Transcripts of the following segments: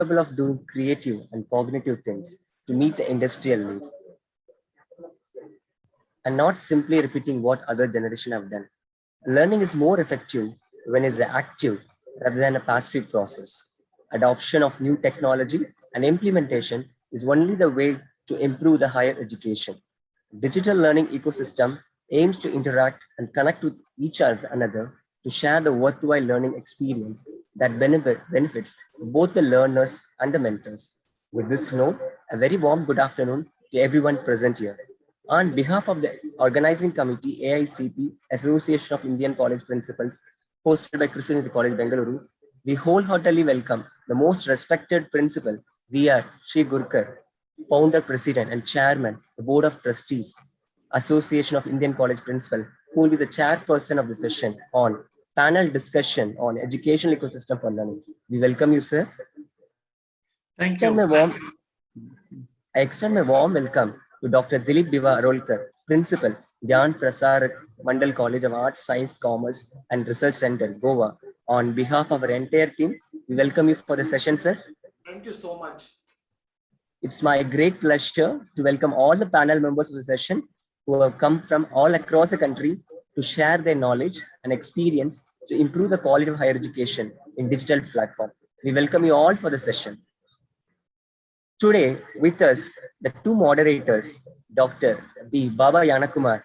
capable of doing creative and cognitive things to meet the industrial needs, and not simply repeating what other generations have done. Learning is more effective when it's active rather than a passive process. Adoption of new technology and implementation is only the way to improve the higher education. Digital learning ecosystem aims to interact and connect with each another to share the worthwhile learning experience that benefits both the learners and the mentors. With this note, a very warm good afternoon to everyone present here. On behalf of the organizing committee, AICP, Association of Indian College Principals, hosted by XXIII College, Bengaluru, we wholeheartedly welcome the most respected principal, VR Sri Gurkar, founder, president, and chairman, the Board of Trustees, Association of Indian College Principal, who will be the chairperson of the session on panel discussion on educational ecosystem for learning. We welcome you, sir. Thank you. I extend my warm welcome to Dr. Dilip Biva Arolkar, Principal, Dhyan Prasar Mandal College of Arts, Science, Commerce and Research Center, Goa. On behalf of our entire team, we welcome you for the session, sir. Thank you so much. It's my great pleasure to welcome all the panel members of the session who have come from all across the country to share their knowledge and experience to improve the quality of higher education in digital platform. We welcome you all for the session. Today with us, the two moderators, Dr. B. Baba Yanakumar,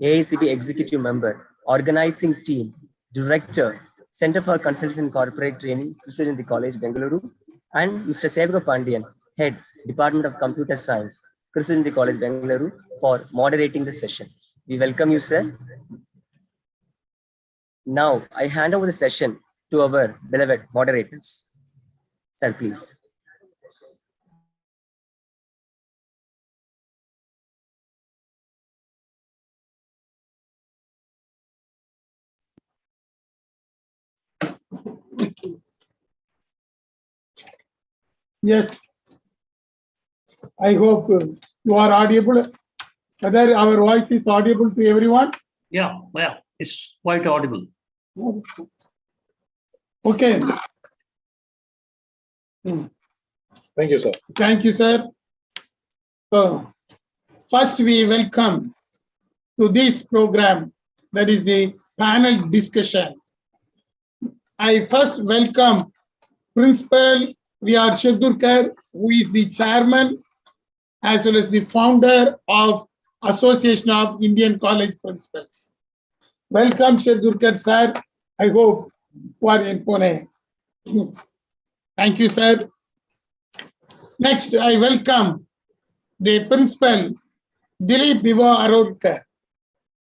AICP Executive Member, Organizing Team, Director, Center for Consultation and Corporate Training, XXIII College, Bengaluru, and Mr. Sevaka Pandian, Head, Department of Computer Science, XXIII College, Bengaluru, for moderating the session. We welcome you, sir. Now, I hand over the session to our beloved moderators. Sir, please. Yes, I hope you are audible. Whether our voice is audible to everyone? Yeah, it's quite audible. Okay. Thank you, sir. Thank you, sir. So, first we welcome to this program, that is the panel discussion. I first welcome Principal VR Shedurkar, who is the chairman as well as the founder of Association of Indian College Principals. Welcome, Shedurkar sir. I hope you are in Pune. Thank you, sir. Next, I welcome the Principal Dilip Biva Arolkar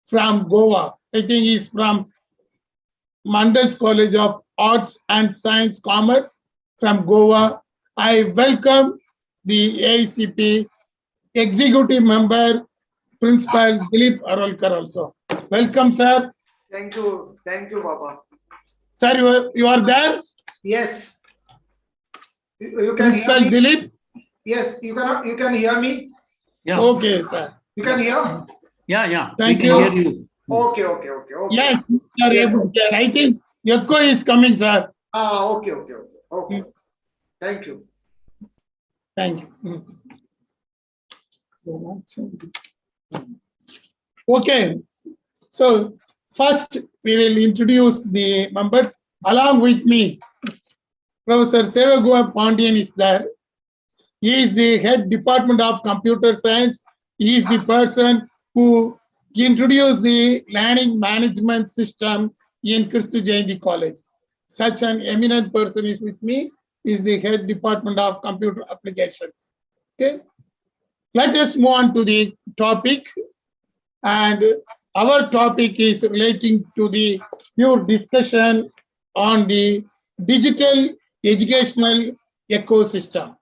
from Goa. I think he's from Mandal's College of Arts and Science Commerce from Goa. I welcome the AICP Executive Member, Principal Dilip Arolkar also. Welcome, sir. Thank you, Baba. Sir, you are there? Yes. You can Principal hear me? Dilip? Yes, you can hear me? Yeah. Okay, sir. You can hear? Yeah. Thank we can you. hear you. Okay. Yes, you are Yes. able to. I think echo is coming, sir. Okay. Thank you. Thank you. Okay, so first we will introduce the members. Along with me, Professor Sevaka Pandian is there. He is the head Department of Computer Science. He is the person who introduced the learning management system in XXIII College. Such an eminent person is with me, is the head Department of Computer Applications. Okay, let us move on to the topic. And our topic is relating to the pure discussion on the digital educational ecosystem.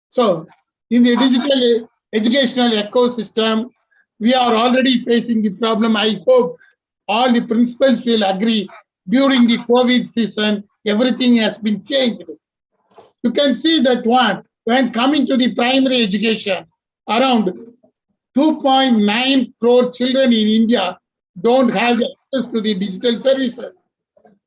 So, in the digital educational ecosystem, we are already facing the problem. I hope all the principals will agree. During the COVID season, everything has been changed. You can see that when coming to the primary education, around 2.9 crore children in India don't have access to the digital services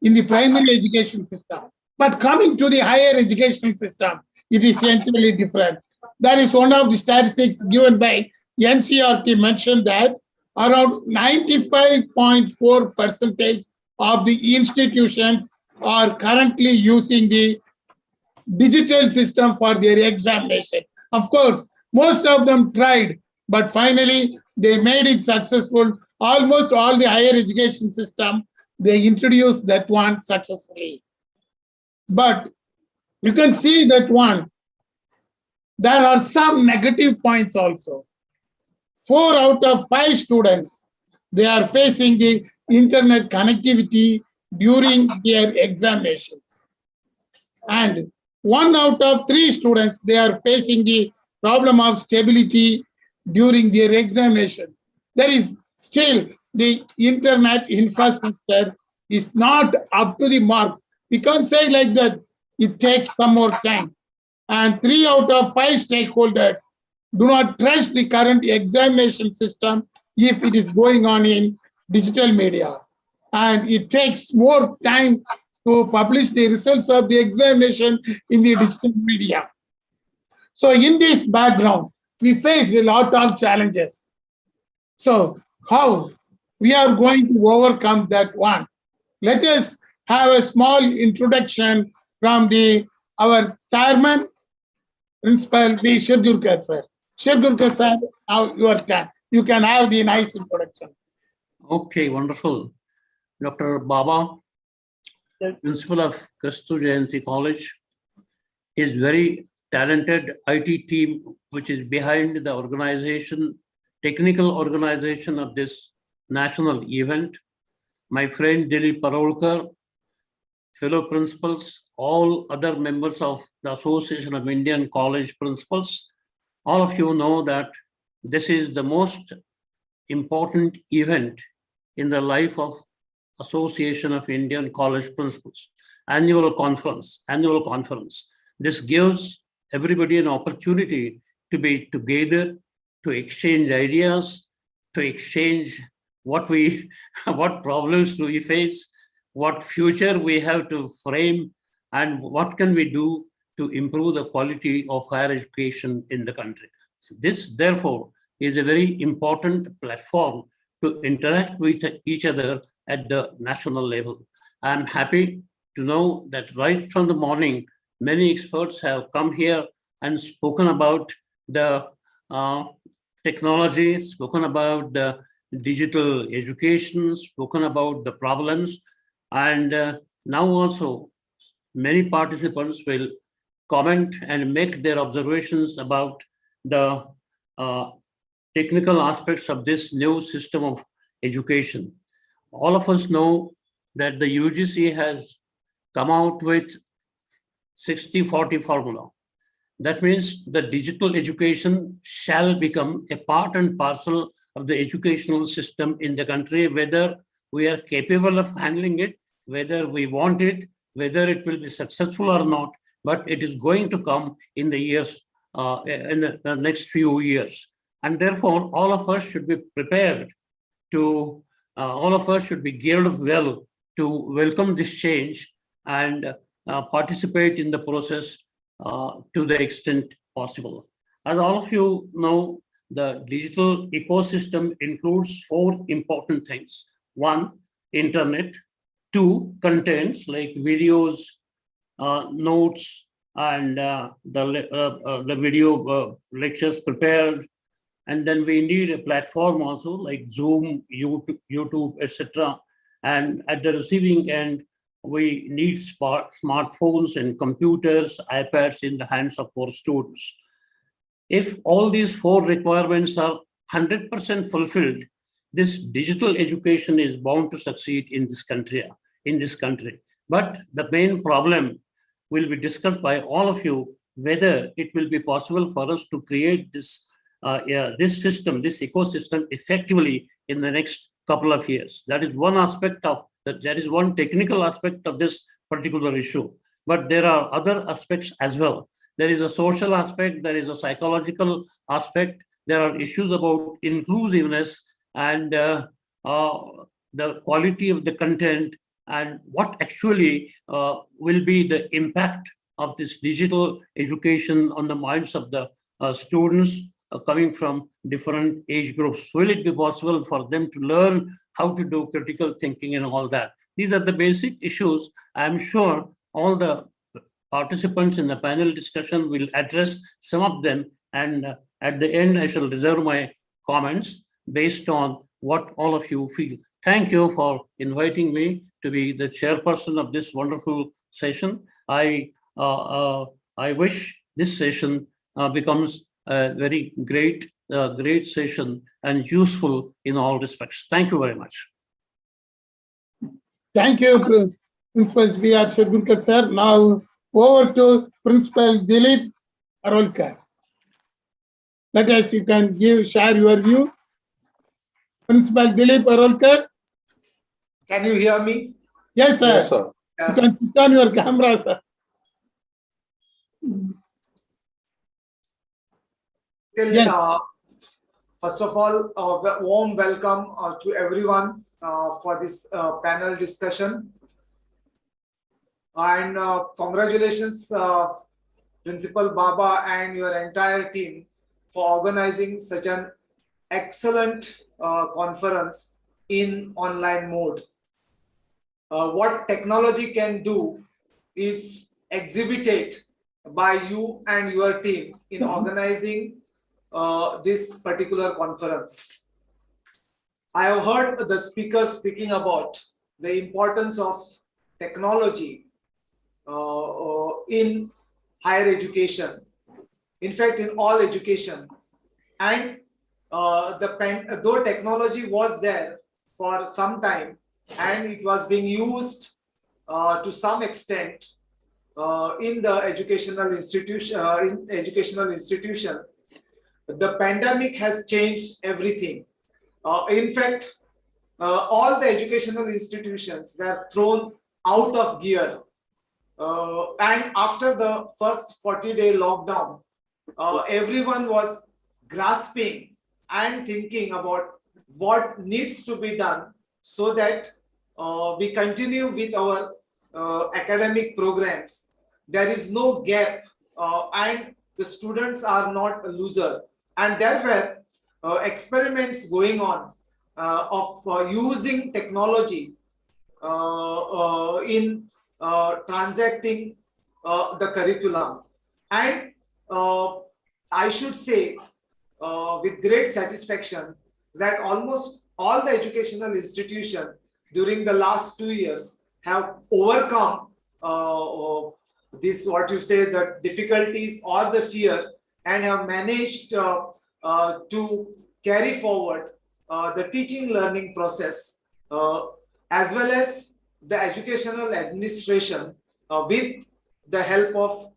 in the primary education system. But coming to the higher educational system, it is entirely different. That is one of the statistics given by NCRT mentioned that around 95.4% of the institutions are currently using the digital system for their examination. Of course, most of them tried, but finally they made it successful. Almost all the higher education system, they introduced that one successfully. But you can see that one, there are some negative points also. 4 out of 5 students, they are facing the internet connectivity during their examinations. And 1 out of 3 students, they are facing the problem of stability during their examination. There is still the internet infrastructure is not up to the mark. We can't say like that. It takes some more time. And 3 out of 5 stakeholders do not trust the current examination system if it is going on in digital media. And it takes more time to publish the results of the examination in the digital media. So in this background, we face a lot of challenges. So how we are going to overcome that one? Let us have a small introduction from our chairman, Principal V. Shirgurkar, sir. Shirgurkar, sir, now your turn. You can have the nice introduction. Okay, wonderful. Dr. Baba, principal of XXIII College, is very talented IT team which is behind the organization, technical organization of this national event. My friend Dilip Parolkar, fellow principals, all other members of the Association of Indian College Principals, all of you know that this is the most important event in the life of Association of Indian College Principals, annual conference. This gives everybody an opportunity to be together, to exchange ideas, to exchange what problems do we face, what future we have to frame, and what can we do to improve the quality of higher education in the country. So this, therefore, is a very important platform to interact with each other at the national level. I'm happy to know that right from the morning, many experts have come here and spoken about the technology, spoken about the digital education, spoken about the problems, and now also many participants will comment and make their observations about the technical aspects of this new system of education. All of us know that the UGC has come out with 60-40 formula. That means the digital education shall become a part and parcel of the educational system in the country, whether we are capable of handling it, whether we want it, whether it will be successful or not, but it is going to come in the years, in the next few years. And therefore, all of us should be prepared to, all of us should be geared well to welcome this change and participate in the process to the extent possible. As all of you know, the digital ecosystem includes 4 important things. 1, internet. 2, contents like videos, notes, and the video lectures prepared. And then we need a platform also like Zoom, YouTube, etc. And at the receiving end, we need smartphones and computers, iPads in the hands of our students. If all these 4 requirements are 100% fulfilled, this digital education is bound to succeed in this country. But the main problem will be discussed by all of you, whether it will be possible for us to create this system, this ecosystem effectively in the next couple of years. That is one aspect of that. That is one technical aspect of this particular issue. But there are other aspects as well. There is a social aspect, there is a psychological aspect, there are issues about inclusiveness and the quality of the content and what actually will be the impact of this digital education on the minds of the students coming from different age groups. Will it be possible for them to learn how to do critical thinking and all that? These are the basic issues. I'm sure all the participants in the panel discussion will address some of them, and at the end, I shall reserve my comments based on what all of you feel. Thank you for inviting me to be the chairperson of this wonderful session. I wish this session becomes a very great session and useful in all respects. Thank you very much. Thank you, Principal V.R. Shirgulkar, sir. Now over to Principal Dilip Arolkar. Let us, you can share your view. Principal Dilip Arolkar. Can you hear me? Yes, sir. Yes, sir. You can put on your camera, sir. Yes. First of all, a warm welcome to everyone for this panel discussion. And congratulations, Principal Baba and your entire team for organizing such an excellent conference in online mode. What technology can do is exhibited by you and your team in organizing this particular conference. I have heard the speakers speaking about the importance of technology in higher education, in fact, in all education. And though technology was there for some time and it was being used to some extent in the educational institution, the pandemic has changed everything. In fact, all the educational institutions were thrown out of gear. And after the first 40-day lockdown, everyone was grasping and thinking about what needs to be done so that we continue with our academic programs. There is no gap and the students are not a loser. And there were experiments going on of using technology in transacting the curriculum. And I should say with great satisfaction that almost all the educational institutions during the last 2 years have overcome this, what you say, the difficulties or the fear, and have managed to carry forward the teaching learning process as well as the educational administration with the help of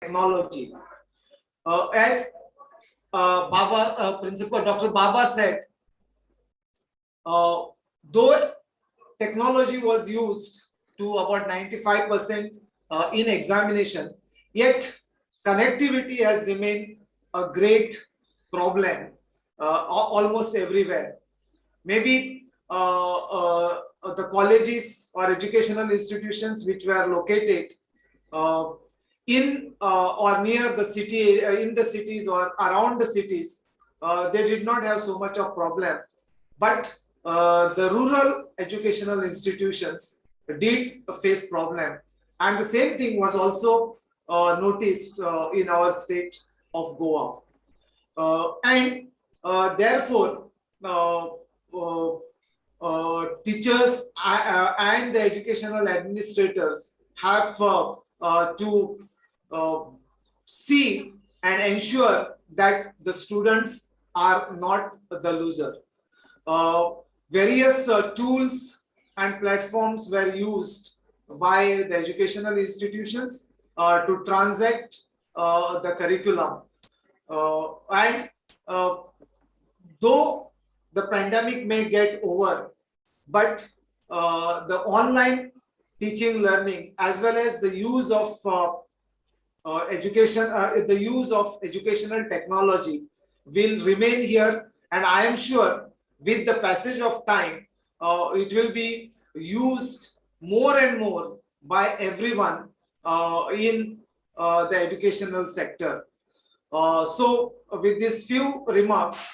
technology. As Principal Dr. Baba said, though technology was used to about 95% in examination, yet connectivity has remained a great problem almost everywhere. Maybe the colleges or educational institutions which were located in or near the city, in the cities or around the cities, they did not have so much of problem. But the rural educational institutions did face problem. And the same thing was also noticed in our state of Goa. And therefore, teachers and the educational administrators have to see and ensure that the students are not the loser. Various tools and platforms were used by the educational institutions to transact the curriculum. And though the pandemic may get over, but the online teaching learning as well as the use of educational technology will remain here, and I am sure with the passage of time it will be used more and more by everyone in the educational sector. So with these few remarks,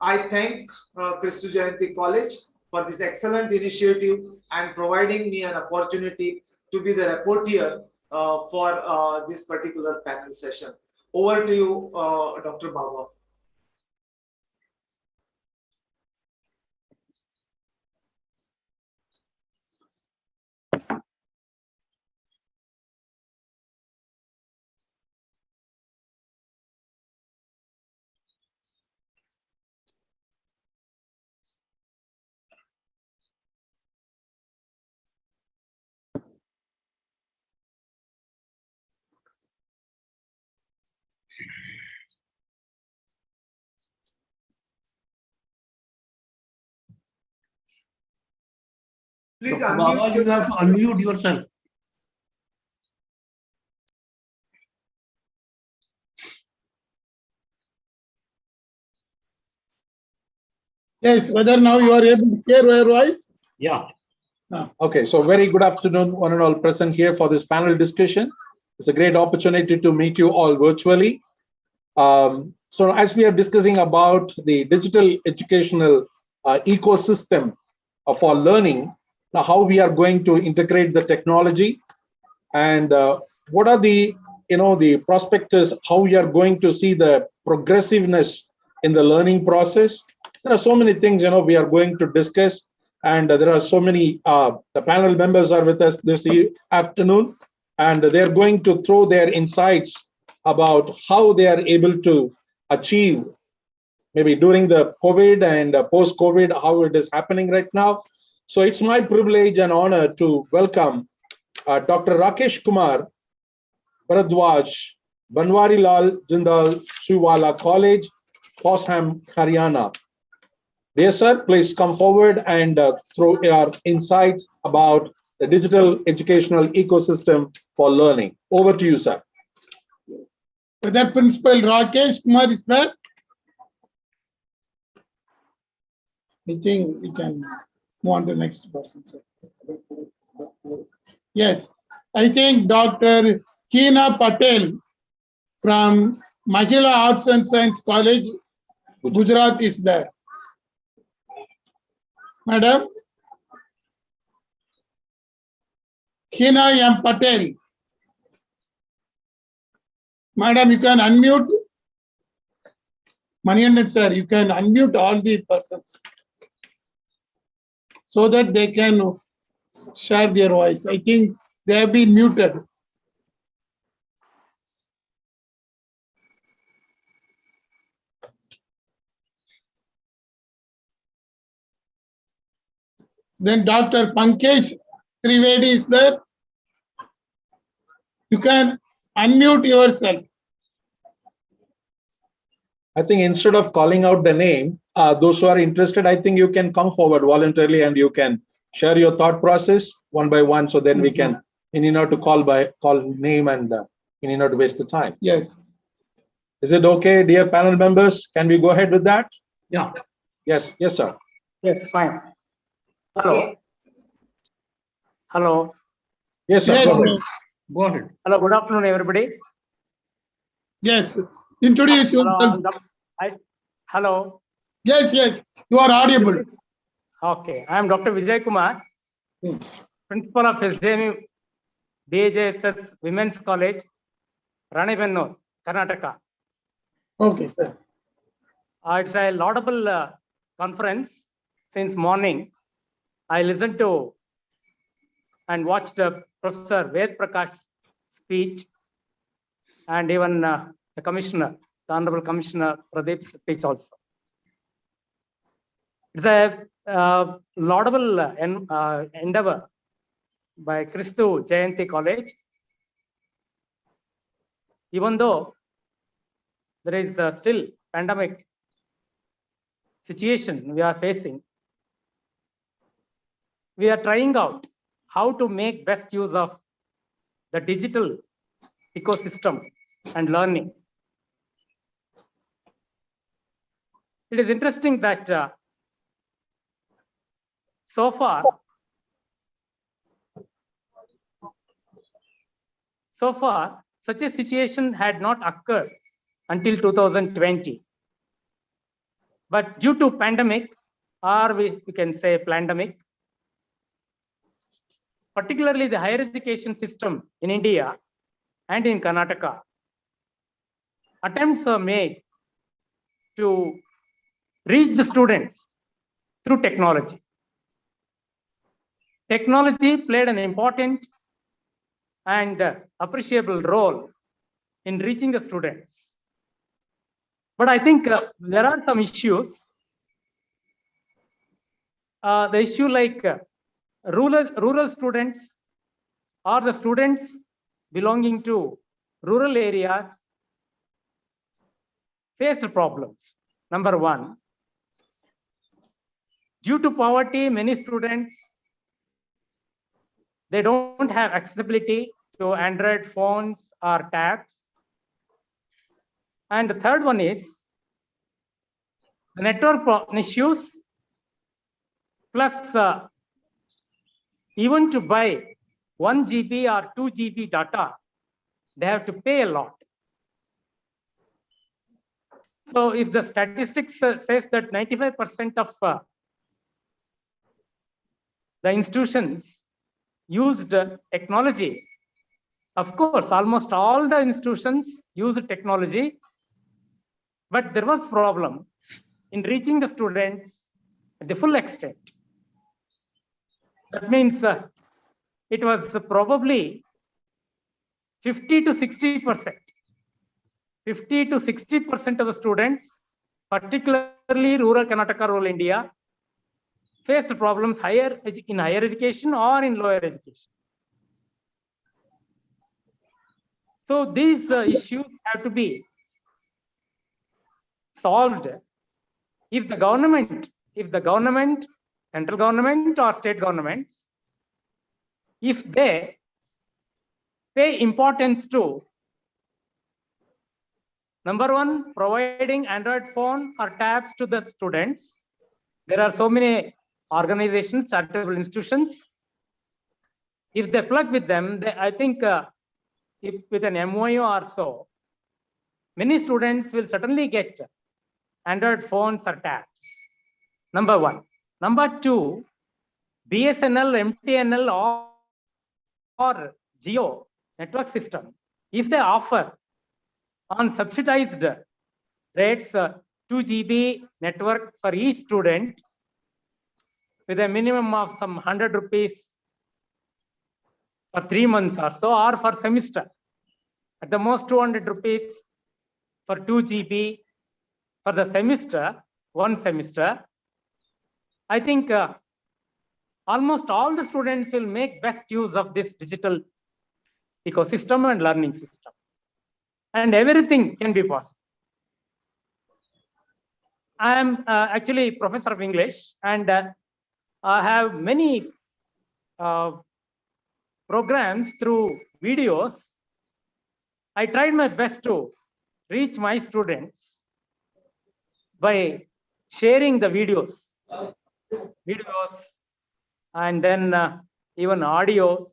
I thank Christu Jayanti College for this excellent initiative and providing me an opportunity to be the rapporteur for this particular panel session. Over to you, Dr. Baba. Please Dr. Baba, you have to unmute yourself. Yes, whether now you are able to hear my voice? Yeah. Okay, so very good afternoon, one and all present here for this panel discussion. It's a great opportunity to meet you all virtually. So as we are discussing about the digital educational ecosystem for learning, now how we are going to integrate the technology and what are the the prospectus, how we are going to see the progressiveness in the learning process. There are so many things we are going to discuss, and there are so many the panel members are with us this afternoon, and they're going to throw their insights about how they are able to achieve maybe during the COVID and post-COVID, how it is happening right now. So it's my privilege and honor to welcome Dr. Rakesh Kumar Bharadwaj, Banwari Lal Jindal Shiwala College, Posham, Haryana. Dear sir, please come forward and throw your insights about the digital educational ecosystem for learning. Over to you, sir. Whether Principal Rakesh Kumar is there? I think we can move on to the next person, sir. Yes, I think Dr. Keena Patel from Mahila Arts and Science College, Gujarat is there. Madam, Keena M. Patel. Madam, you can unmute. Maniandan sir, you can unmute all the persons so that they can share their voice. I think they have been muted. Then Dr. Pankaj Trivedi is there. You can unmute yourself. I think instead of calling out the name, those who are interested, I think you can come forward voluntarily and you can share your thought process one by one. So then we can, you need not to call name and you need not to waste the time. Yes. Is it okay, dear panel members? Can we go ahead with that? Yeah. Yes, sir. Yes, fine. Hello. Hello. Yes, sir. Yes. Go ahead. Go ahead. Hello. Good afternoon, everybody. Yes. Introduce yourself. Hello. Yes. You are audible. Okay. I am Dr. Vijay Kumar, Principal of SJMU DJSS Women's College, Ranebennur, Karnataka. Okay, sir. It's a laudable conference since morning. I listened to and watched Professor Ved Prakash's speech and even the Commissioner, the Honorable Commissioner Pradeep's speech also. It's a laudable endeavor by Christu Jayanti College. Even though there is still pandemic situation we are facing, we are trying out how to make best use of the digital ecosystem and learning. It is interesting that so far So far, such a situation had not occurred until 2020. But due to pandemic, or we can say plandemic, particularly the higher education system in India and in Karnataka, attempts are made to reach the students through technology. Technology played an important and appreciable role in reaching the students. But I think there are some issues. The issue like rural students or the students belonging to rural areas face problems. Number one, due to poverty, many students, they don't have accessibility to Android phones or tabs. And the third one is the network issues, plus even to buy 1 GB or 2 GB data, they have to pay a lot. So if the statistics says that 95% of the institutions used technology, of course, almost all the institutions used technology, but there was problem in reaching the students at the full extent. That means it was probably 50 to 60%. 50 to 60% of the students, particularly rural Karnataka, rural India, faced problems in higher education or in lower education. So these issues have to be solved. If the government, central government or state governments, if they pay importance to number one, providing Android phone or tabs to the students. There are so many organizations, charitable institutions. If they plug with them, I think if with an MOU or so, many students will certainly get Android phones or tabs. Number one. Number two, BSNL, MTNL or Geo network system, if they offer on subsidized rates 2 GB network for each student with a minimum of some 100 rupees for 3 months or so, or for semester, at the most 200 rupees for 2 GB for the semester, one semester, I think almost all the students will make best use of this digital ecosystem and learning system. And everything can be possible. I am actually professor of English, and I have many programs through videos. I tried my best to reach my students by sharing the videos and then even audios.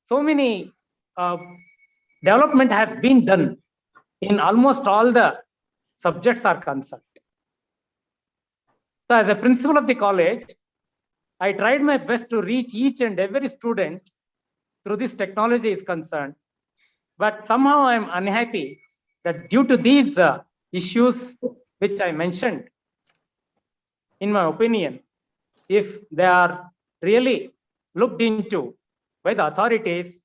So many development has been done in almost all the subjects are concerned. So as a principal of the college, I tried my best to reach each and every student through this technology is concerned. But somehow I am unhappy that due to these issues which I mentioned, in my opinion, if they are really looked into by the authorities,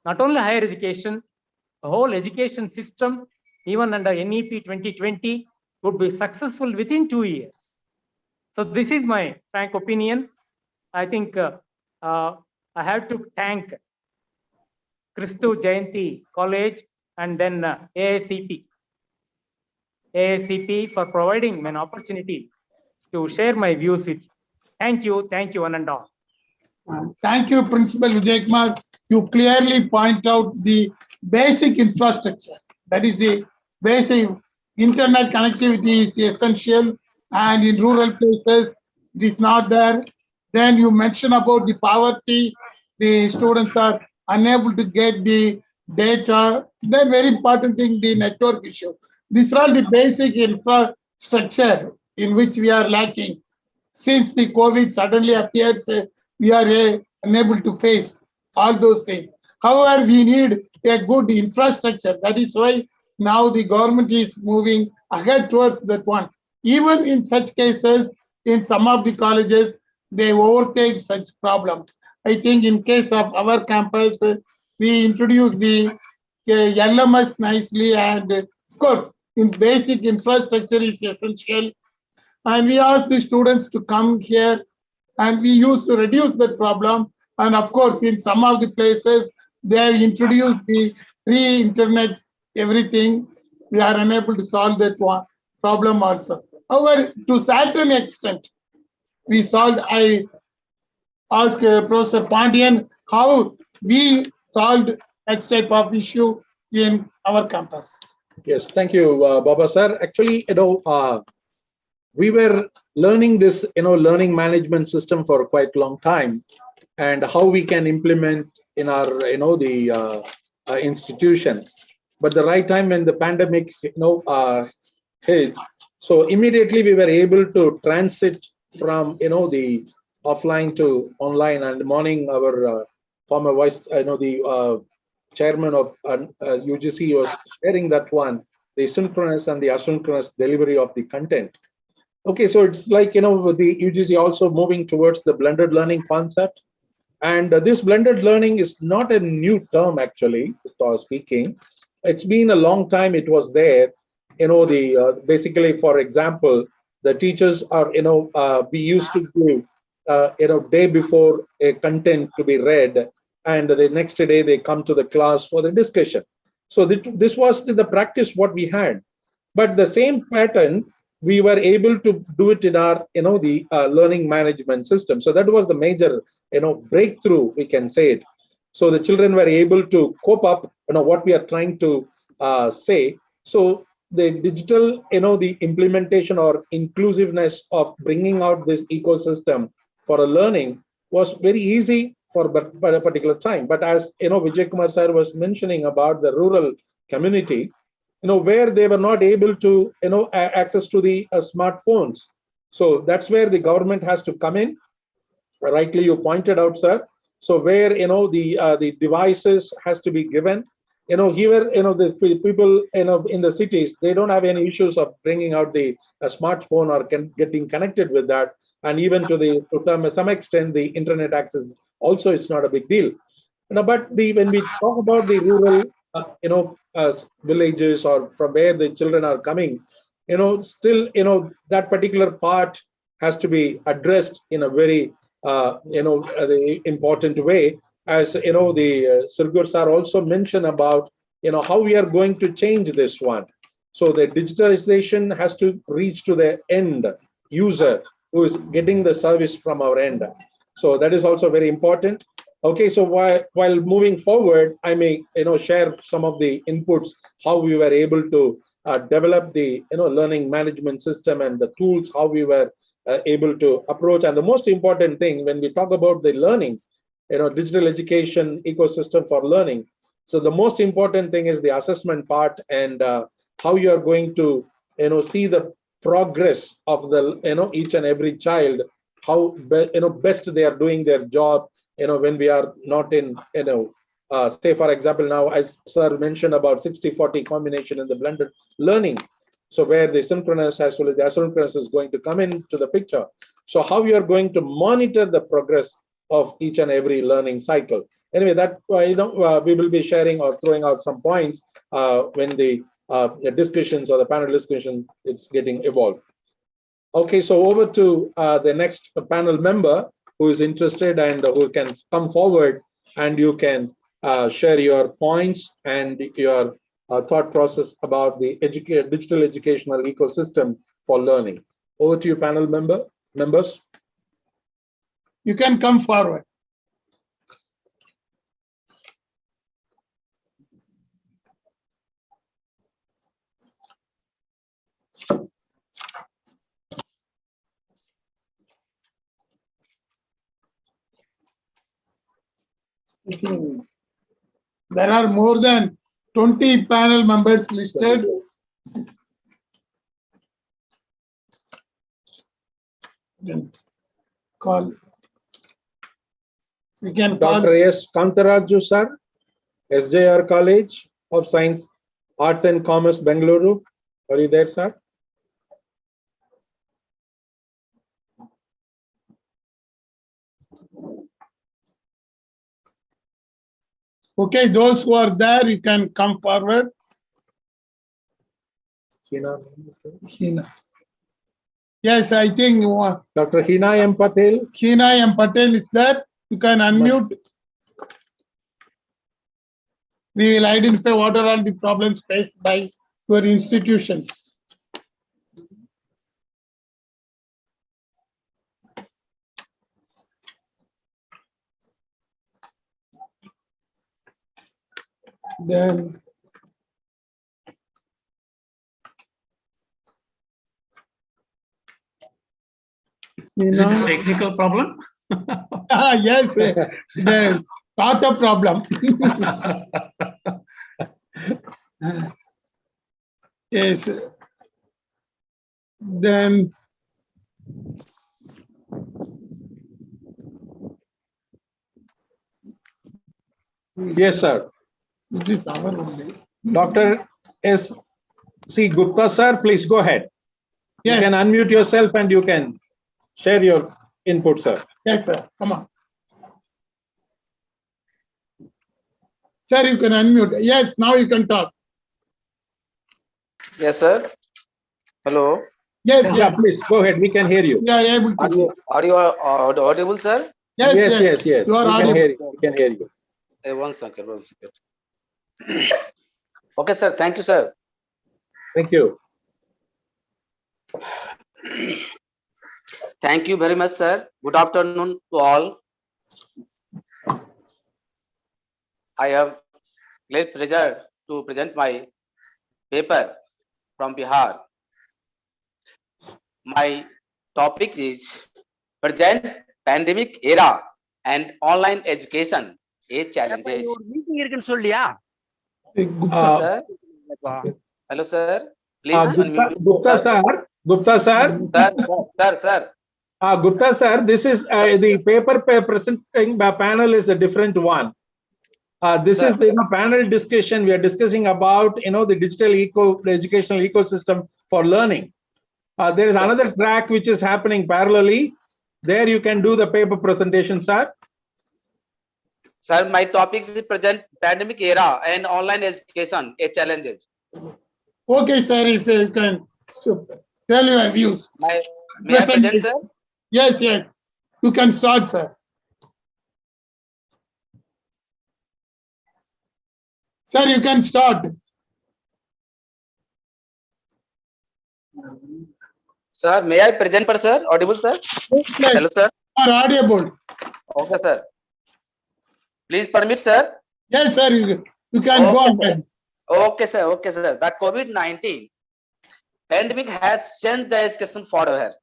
not only higher education, the whole education system, even under NEP 2020, would be successful within 2 years. So this is my frank opinion. I think I have to thank Christu Jayanti College and then AICP for providing me an opportunity to share my views with you. Thank you one and all. Thank you, Principal Vijay Kumar. You clearly point out the basic infrastructure. That is the basic internet connectivity is essential, and in rural places it is not there. Then you mention about the poverty. The students are unable to get the data. Then very important thing, the network issue. These are the basic infrastructure in which we are lacking. Since the COVID suddenly appears, we are unable to face all those things. However, we need a good infrastructure. That is why now the government is moving ahead towards that one. Even in such cases, in some of the colleges, they overtake such problems. I think in case of our campus, we introduced the LMS nicely, and of course, in basic infrastructure is essential. And we asked the students to come here, and we used to reduce that problem. And of course, in some of the places, they have introduced the free internet, everything. We are unable to solve that one problem also. However, to certain extent, we solved. I asked Professor Pandian how we solved that type of issue in our campus. Yes, thank you, Baba sir. Actually, we were learning this, learning management system for quite a long time, and how we can implement in our, the institution. But the right time when the pandemic, hits, so immediately we were able to transit from, the offline to online. And morning, our former vice, the chairman of UGC was sharing that one, the synchronous and the asynchronous delivery of the content. Okay, so it's like, the UGC also moving towards the blended learning concept. And this blended learning is not a new term, actually, speaking. It's been a long time it was there. Basically, for example, the teachers are, we used to do, day before a content to be read, and the next day they come to the class for the discussion. So this was the practice what we had. But the same pattern, we were able to do it in our, the learning management system. So that was the major, breakthrough, we can say it. So the children were able to cope up, what we are trying to say. So the digital, the implementation or inclusiveness of bringing out this ecosystem for a learning was very easy for a particular time. But as, Vijay Kumar sir was mentioning about the rural community, where they were not able to, access to the smartphones. So that's where the government has to come in. Rightly, you pointed out, sir. So where, the devices has to be given. Here, the people, in the cities, they don't have any issues of bringing out the smartphone or getting connected with that. And even to some extent, the internet access also is not a big deal. But when we talk about the rural, villages or from where the children are coming, still, that particular part has to be addressed in a very, important way. As the Surgur sir also mentioned about, how we are going to change this one. So the digitalization has to reach to the end user who is getting the service from our end. So that is also very important. Okay, so while moving forward, I may share some of the inputs how we were able to develop the learning management system and the tools how we were able to approach. And the most important thing when we talk about the learning, digital education ecosystem for learning. So the most important thing is the assessment part and how you are going to see the progress of the each and every child, how best they are doing their job. When we are not in, say, for example, now, as sir mentioned about 60-40 combination in the blended learning. So where the synchronous as well as the asynchronous is going to come into the picture. So how you are going to monitor the progress of each and every learning cycle. Anyway, that, we will be sharing or throwing out some points when the discussions or the panel discussion it's getting evolved. Okay, so over to the next panel member who is interested and who can come forward, and you can share your points and your thought process about the digital educational ecosystem for learning. Over to you, panel members. You can come forward. I think There are more than 20 panel members listed. Then call. We can call. Dr. S. Kantaraju, sir, SJR College of Science, Arts and Commerce, Bengaluru. Are you there, sir? Okay, those who are there, you can come forward. Hina. Yes, I think Dr. Hina M. Patel. Hina M. Patel is there. You can unmute. We will identify what are all the problems faced by your institutions. Then Is it a technical problem? yes, the startup problem. Yes. Then Yes, sir. Dr. S. C. Gupta, sir, please go ahead. You yes, can unmute yourself and you can share your input, sir. yes, sir. Come on. Sir, you can unmute. Yes, now you can talk. Yes, sir. Hello. Yes, Yeah, yes. please go ahead. We can hear you. You are able to. Are you audible, sir? Yes, Yes. You are We can audible. hear you. We can hear you. 1 second, 1 second. Okay, sir. Thank you, sir. Thank you. Thank you very much, sir. Good afternoon to all. I have great pleasure to present my paper from Bihar. My topic is present pandemic era and online education, a challenges. Sir, hello, sir. Please unmute. Gupta, sir. Sir. Gupta, sir, this is the paper presenting panel is a different one. This Sir. is the panel discussion. We are discussing about the digital educational ecosystem for learning. There is another track which is happening parallelly. There you can do the paper presentation, sir. Sir, my topic is present pandemic era and online education, a challenges. Okay, sir, if you can tell your views. May I present, sir? Yes. You can start, sir. Sir, you can start. Sir, may I present, sir? Audible, sir? Yes, Hello, sir. you are audible. Okay, sir. Please permit, sir. Yes, sir, you can go ahead. Okay, sir. The COVID-19 pandemic has changed the education forever.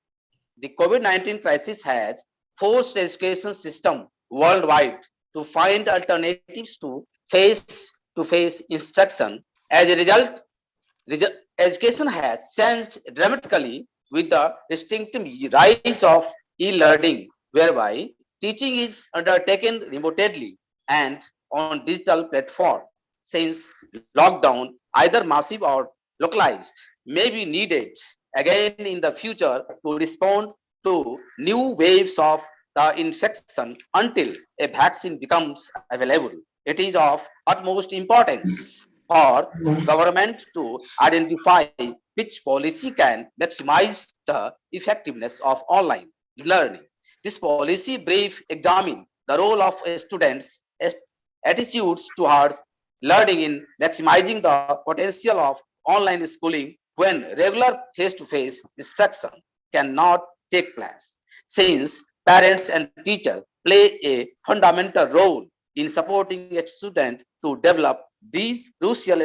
The COVID-19 crisis has forced the education system worldwide to find alternatives to face-to-face instruction. As a result, education has changed dramatically with the distinctive rise of e-learning, whereby teaching is undertaken remotely and on digital platform. Since lockdown, either massive or localized, may be needed again in the future to respond to new waves of the infection until a vaccine becomes available. It is of utmost importance for government to identify which policy can maximize the effectiveness of online learning. This policy brief examines the role of students' attitudes towards learning in maximizing the potential of online schooling when regular face-to-face instruction cannot take place. Since parents and teachers play a fundamental role in supporting a student to develop these crucial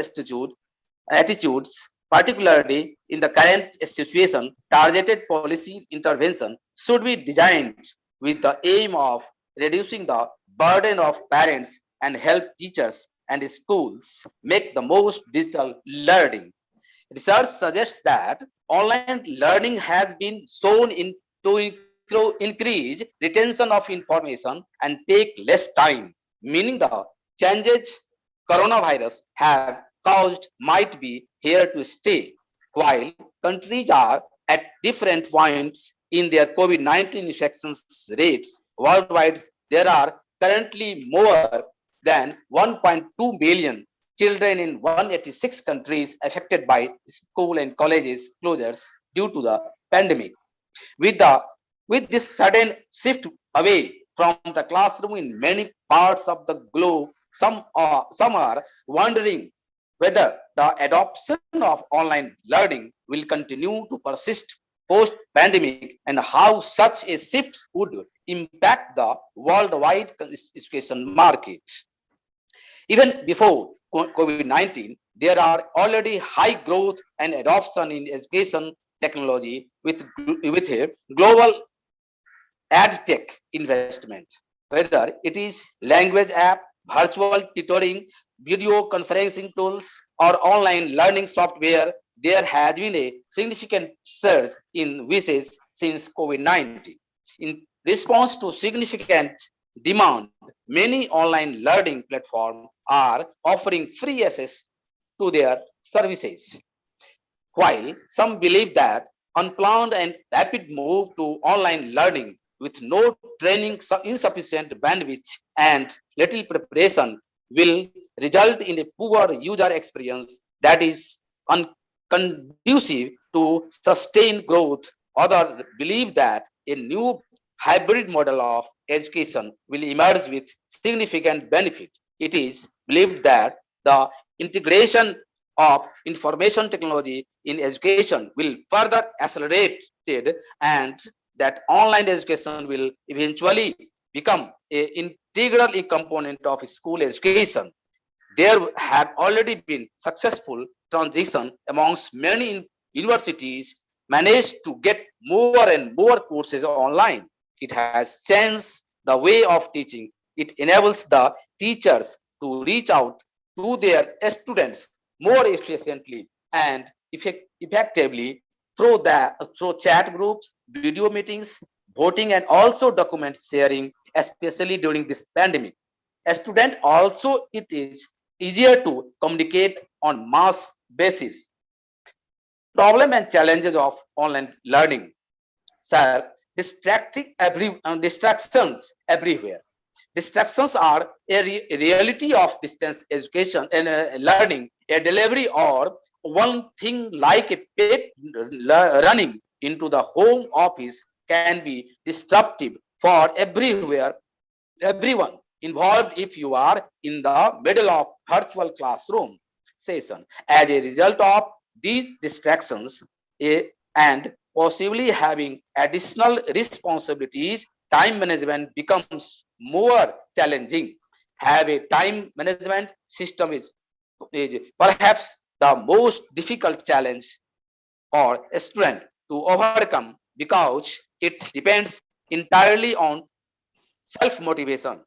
attitudes, particularly in the current situation, targeted policy intervention should be designed with the aim of reducing the burden of parents and help teachers and schools make the most digital learning. Research suggests that online learning has been shown to increase retention of information and take less time, meaning the changes coronavirus have caused might be here to stay. While countries are at different points in their COVID-19 infection rates worldwide, there are currently more than 1.2 million children in 186 countries affected by school and colleges closures due to the pandemic. With the with this sudden shift away from the classroom in many parts of the globe, some are wondering whether the adoption of online learning will continue to persist post-pandemic and how such a shift would impact the worldwide education market. Even before COVID-19, there are already high growth and adoption in education technology with a global ad tech investment, whether it is language app, virtual tutoring, video conferencing tools, or online learning software. There has been a significant surge in usage since COVID-19. In response to significant demand, many online learning platforms are offering free access to their services. While some believe that unplanned and rapid move to online learning with no training, insufficient bandwidth, and little preparation will result in a poor user experience that is unconducive to sustained growth. Others believe that a new hybrid model of education will emerge with significant benefit. It is believed that the integration of information technology in education will further accelerate it, and that online education will eventually become an integral component of school education. There have already been successful transition amongst many universities managed to get more and more courses online. It has changed the way of teaching. It enables the teachers to reach out to their students more efficiently and effectively through chat groups, video meetings, voting, and also document sharing, especially during this pandemic. A student also it is easier to communicate on mass basis. Problem and challenges of online learning. Sir, distractions everywhere. Distractions are a reality of distance education and learning. A delivery or one thing like a pet running into the home office can be disruptive for everyone involved if you are in the middle of virtual classroom session. As a result of these distractions and possibly having additional responsibilities, time management becomes more challenging. Have a time management system is perhaps the most difficult challenge for a student to overcome because it depends entirely on self-motivation.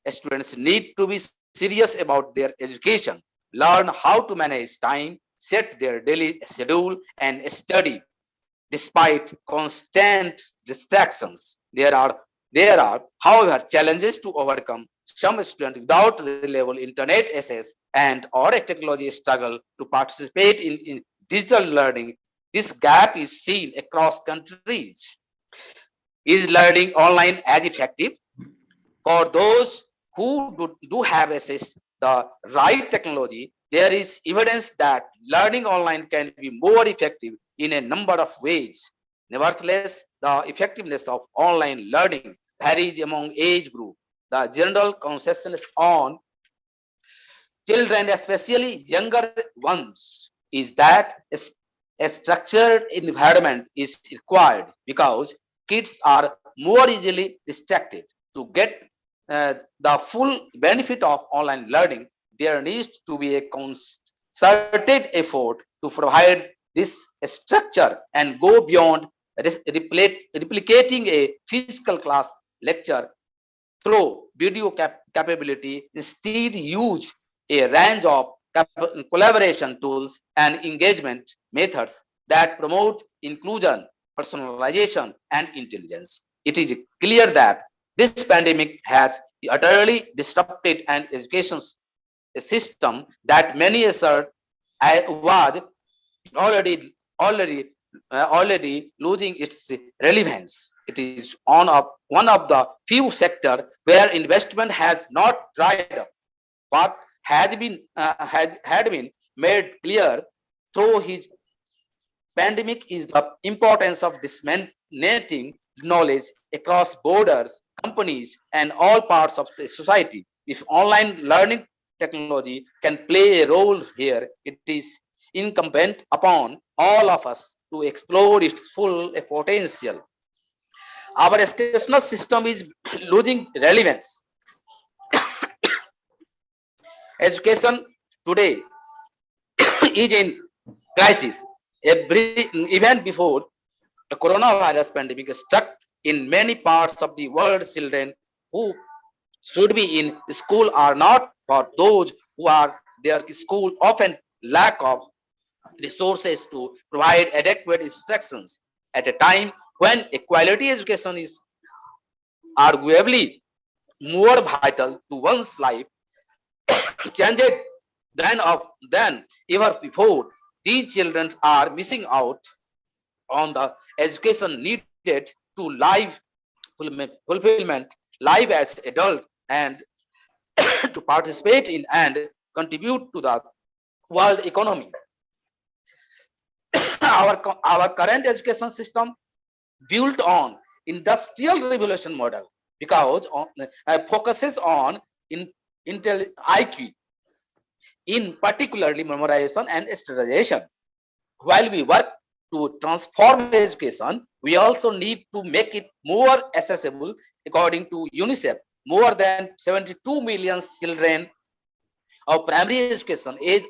Students need to be serious about their education, learn how to manage time, set their daily schedule, and study despite constant distractions. There are, however, challenges to overcome. Some students without reliable internet access and or a technology struggle to participate in digital learning. This gap is seen across countries. Is learning online as effective? For those who do have access the right technology, there is evidence that learning online can be more effective in a number of ways. Nevertheless, the effectiveness of online learning varies among age group. The general consensus on children, especially younger ones, is that a structured environment is required because kids are more easily distracted. To get the full benefit of online learning, there needs to be a concerted effort to provide this structure and go beyond replicating a physical class lecture through video capability. Instead, use a range of collaboration tools and engagement methods that promote inclusion, personalization, and intelligence. It is clear that this pandemic has utterly disrupted an education system that many assert was already losing its relevance. It is one of the few sectors where investment has not dried up. What has been had been made clear through his pandemic is the importance of disseminating knowledge across borders, companies, and all parts of the society. If online learning technology can play a role here, it is incumbent upon all of us to explore its full potential. Our educational system is losing relevance. Education today is in crisis. Even before the coronavirus pandemic struck in many parts of the world, children who should be in school are not. For those who are there, school often lack of resources to provide adequate instructions at a time when a quality education is arguably more vital to one's life changed than ever before. These children are missing out on the education needed to live fulfillment, live as adult, and to participate in and contribute to the world economy. Our current education system built on industrial revolution model because focuses on IQ, in particularly memorization and standardization. While we work to transform education, we also need to make it more accessible. According to UNICEF, more than 72 million children of primary education age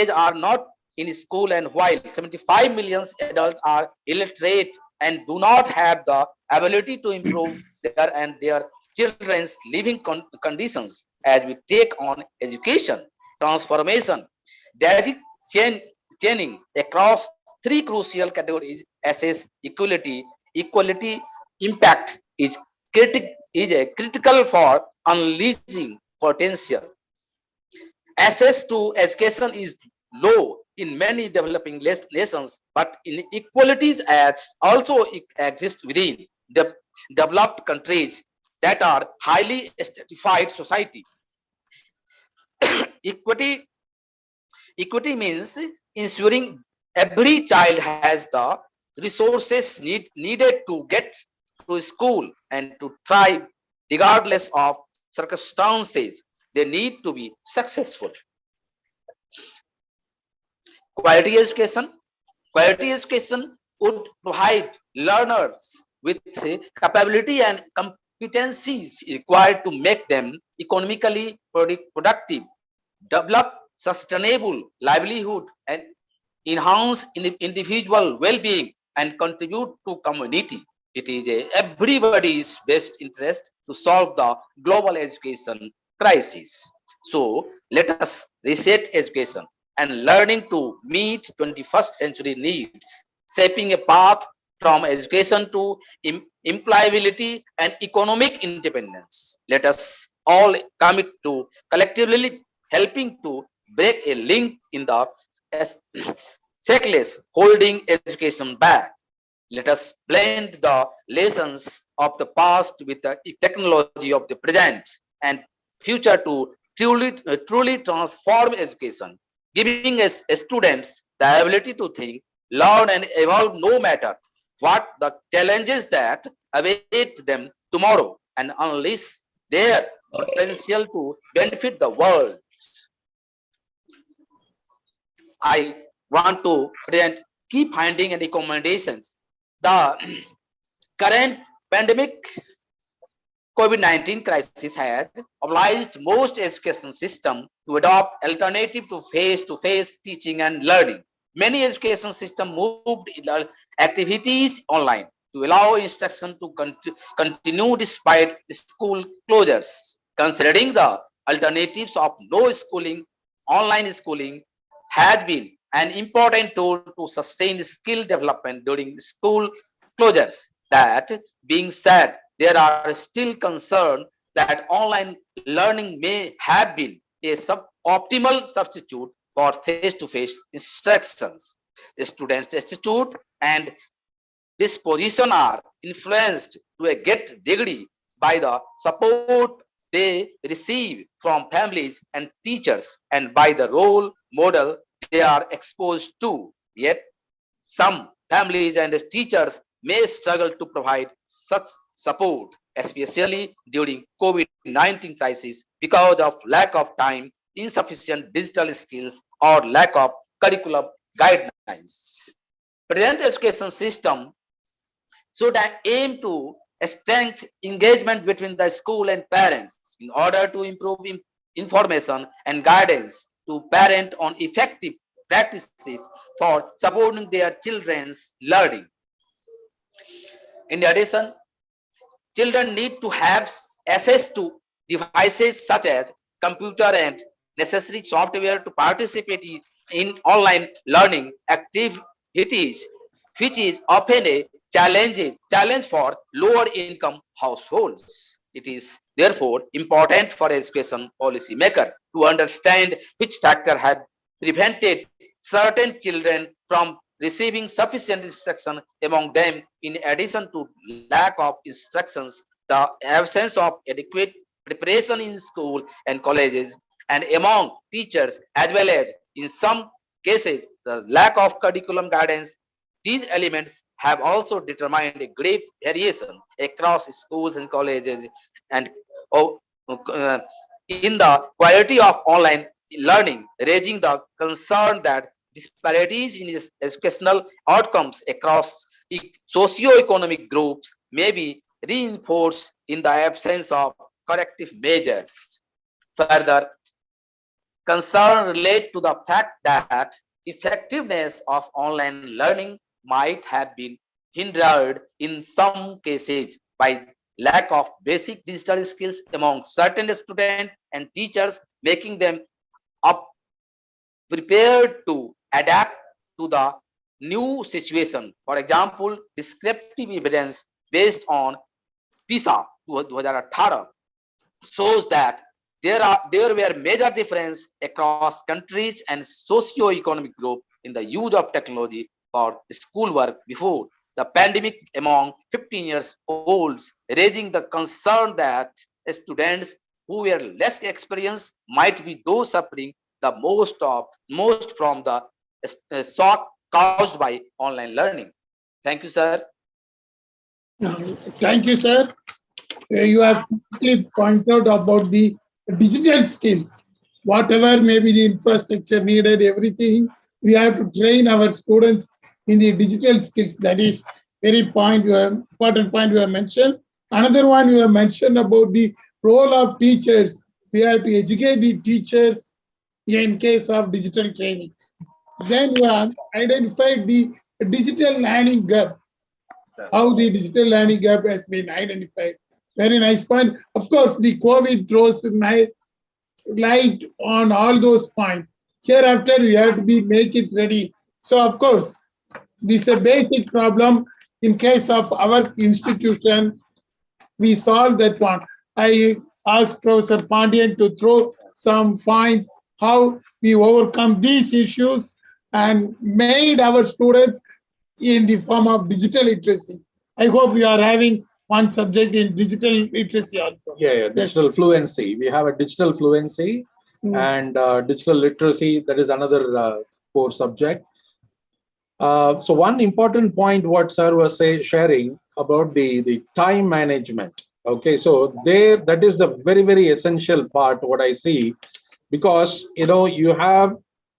are not in school, and while 75 million adults are illiterate and do not have the ability to improve their children's living conditions. As we take on education transformation, chaining across three crucial categories: access, equality, impact is critical for unleashing potential. Access to education is low in many developing nations, but inequalities also exist within the developed countries that are highly stratified society. Equity means ensuring every child has the resources needed to get to school and to thrive regardless of circumstances. They need to be successful. Quality education would provide learners with capability and competencies required to make them economically productive, develop sustainable livelihood, and enhance individual well-being and contribute to community. It is everybody's best interest to solve the global education crisis. So let us reset education and learning to meet 21st century needs, shaping a path from education to employability and economic independence. Let us all commit to collectively helping to break a link in the checklist holding education back. Let us blend the lessons of the past with the technology of the present and future to truly transform education, giving us students the ability to think, learn, and evolve no matter what the challenges that await them tomorrow, and unleash their potential to benefit the world. I want to present key findings and recommendations. The current pandemic COVID-19 crisis has obliged most education systems to adopt alternative to face-to-face teaching and learning. Many education systems moved activities online to allow instruction to continue despite school closures. Considering the alternatives of no schooling, online schooling has been an important tool to sustain skill development during school closures. That being said, there are still concerns that online learning may have been a optimal substitute for face-to-face instructions. Students' attitude and disposition are influenced to a great degree by the support they receive from families and teachers and by the role model they are exposed to. Yet, some families and teachers may struggle to provide such support, especially during COVID-19 crisis because of lack of time, insufficient digital skills, or lack of curriculum guidelines. Present education system should aim to strengthen engagement between the school and parents in order to improve information and guidance to parent on effective practices for supporting their children's learning. In addition, children need to have access to devices such as computer and necessary software to participate in online learning activities, which is often a challenge for lower income households. It is therefore important for education policy maker to understand which factor have prevented certain children from receiving sufficient instruction. Among them, in addition to lack of instructions, the absence of adequate preparation in school and colleges, and among teachers, as well as in some cases, the lack of curriculum guidance. These elements have also determined a great variation across schools and colleges and in the quality of online learning, raising the concern that disparities in educational outcomes across socio-economic groups may be reinforced in the absence of corrective measures. Further, concern relate to the fact that effectiveness of online learning might have been hindered in some cases by lack of basic digital skills among certain students and teachers, making them up prepared to adapt to the new situation. For example, descriptive evidence based on PISA 2018 shows that there were major differences across countries and socio-economic groups in the use of technology for schoolwork before the pandemic among 15 years olds, raising the concern that students who were less experienced might be those suffering the most from the shock caused by online learning. Thank you, sir. Thank you, sir. You have pointed out about the digital skills. Whatever may be the infrastructure needed, everything, we have to train our students in the digital skills. That is very important point you have mentioned. Another one you have mentioned about the role of teachers. We have to educate the teachers in case of digital training. Then you have identified the digital learning gap. How the digital learning gap has been identified. Very nice point. Of course, the COVID throws light on all those points. Hereafter, we have to make it ready. So, of course, this is a basic problem. In case of our institution, we solve that one. I asked Professor Pandian to throw some point how we overcome these issues and made our students in the form of digital literacy. I hope we are having one subject in digital literacy also. Yeah, digital fluency. We have a digital fluency and digital literacy. That is another core subject. So one important point what sir was sharing about the time management. Okay, so that is the very, very essential part what I see, because you have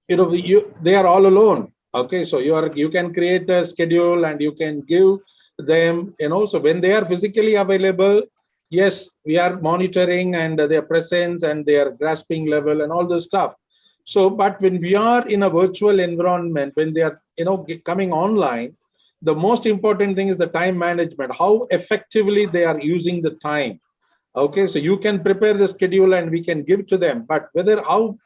they are all alone. Okay, so you can create a schedule and you can give them, so when they are physically available, yes, we are monitoring and their presence and their grasping level and all this stuff. So, but when we are in a virtual environment, when they are, coming online, the most important thing is the time management, how effectively they are using the time. Okay, so you can prepare the schedule and we can give to them, but whether how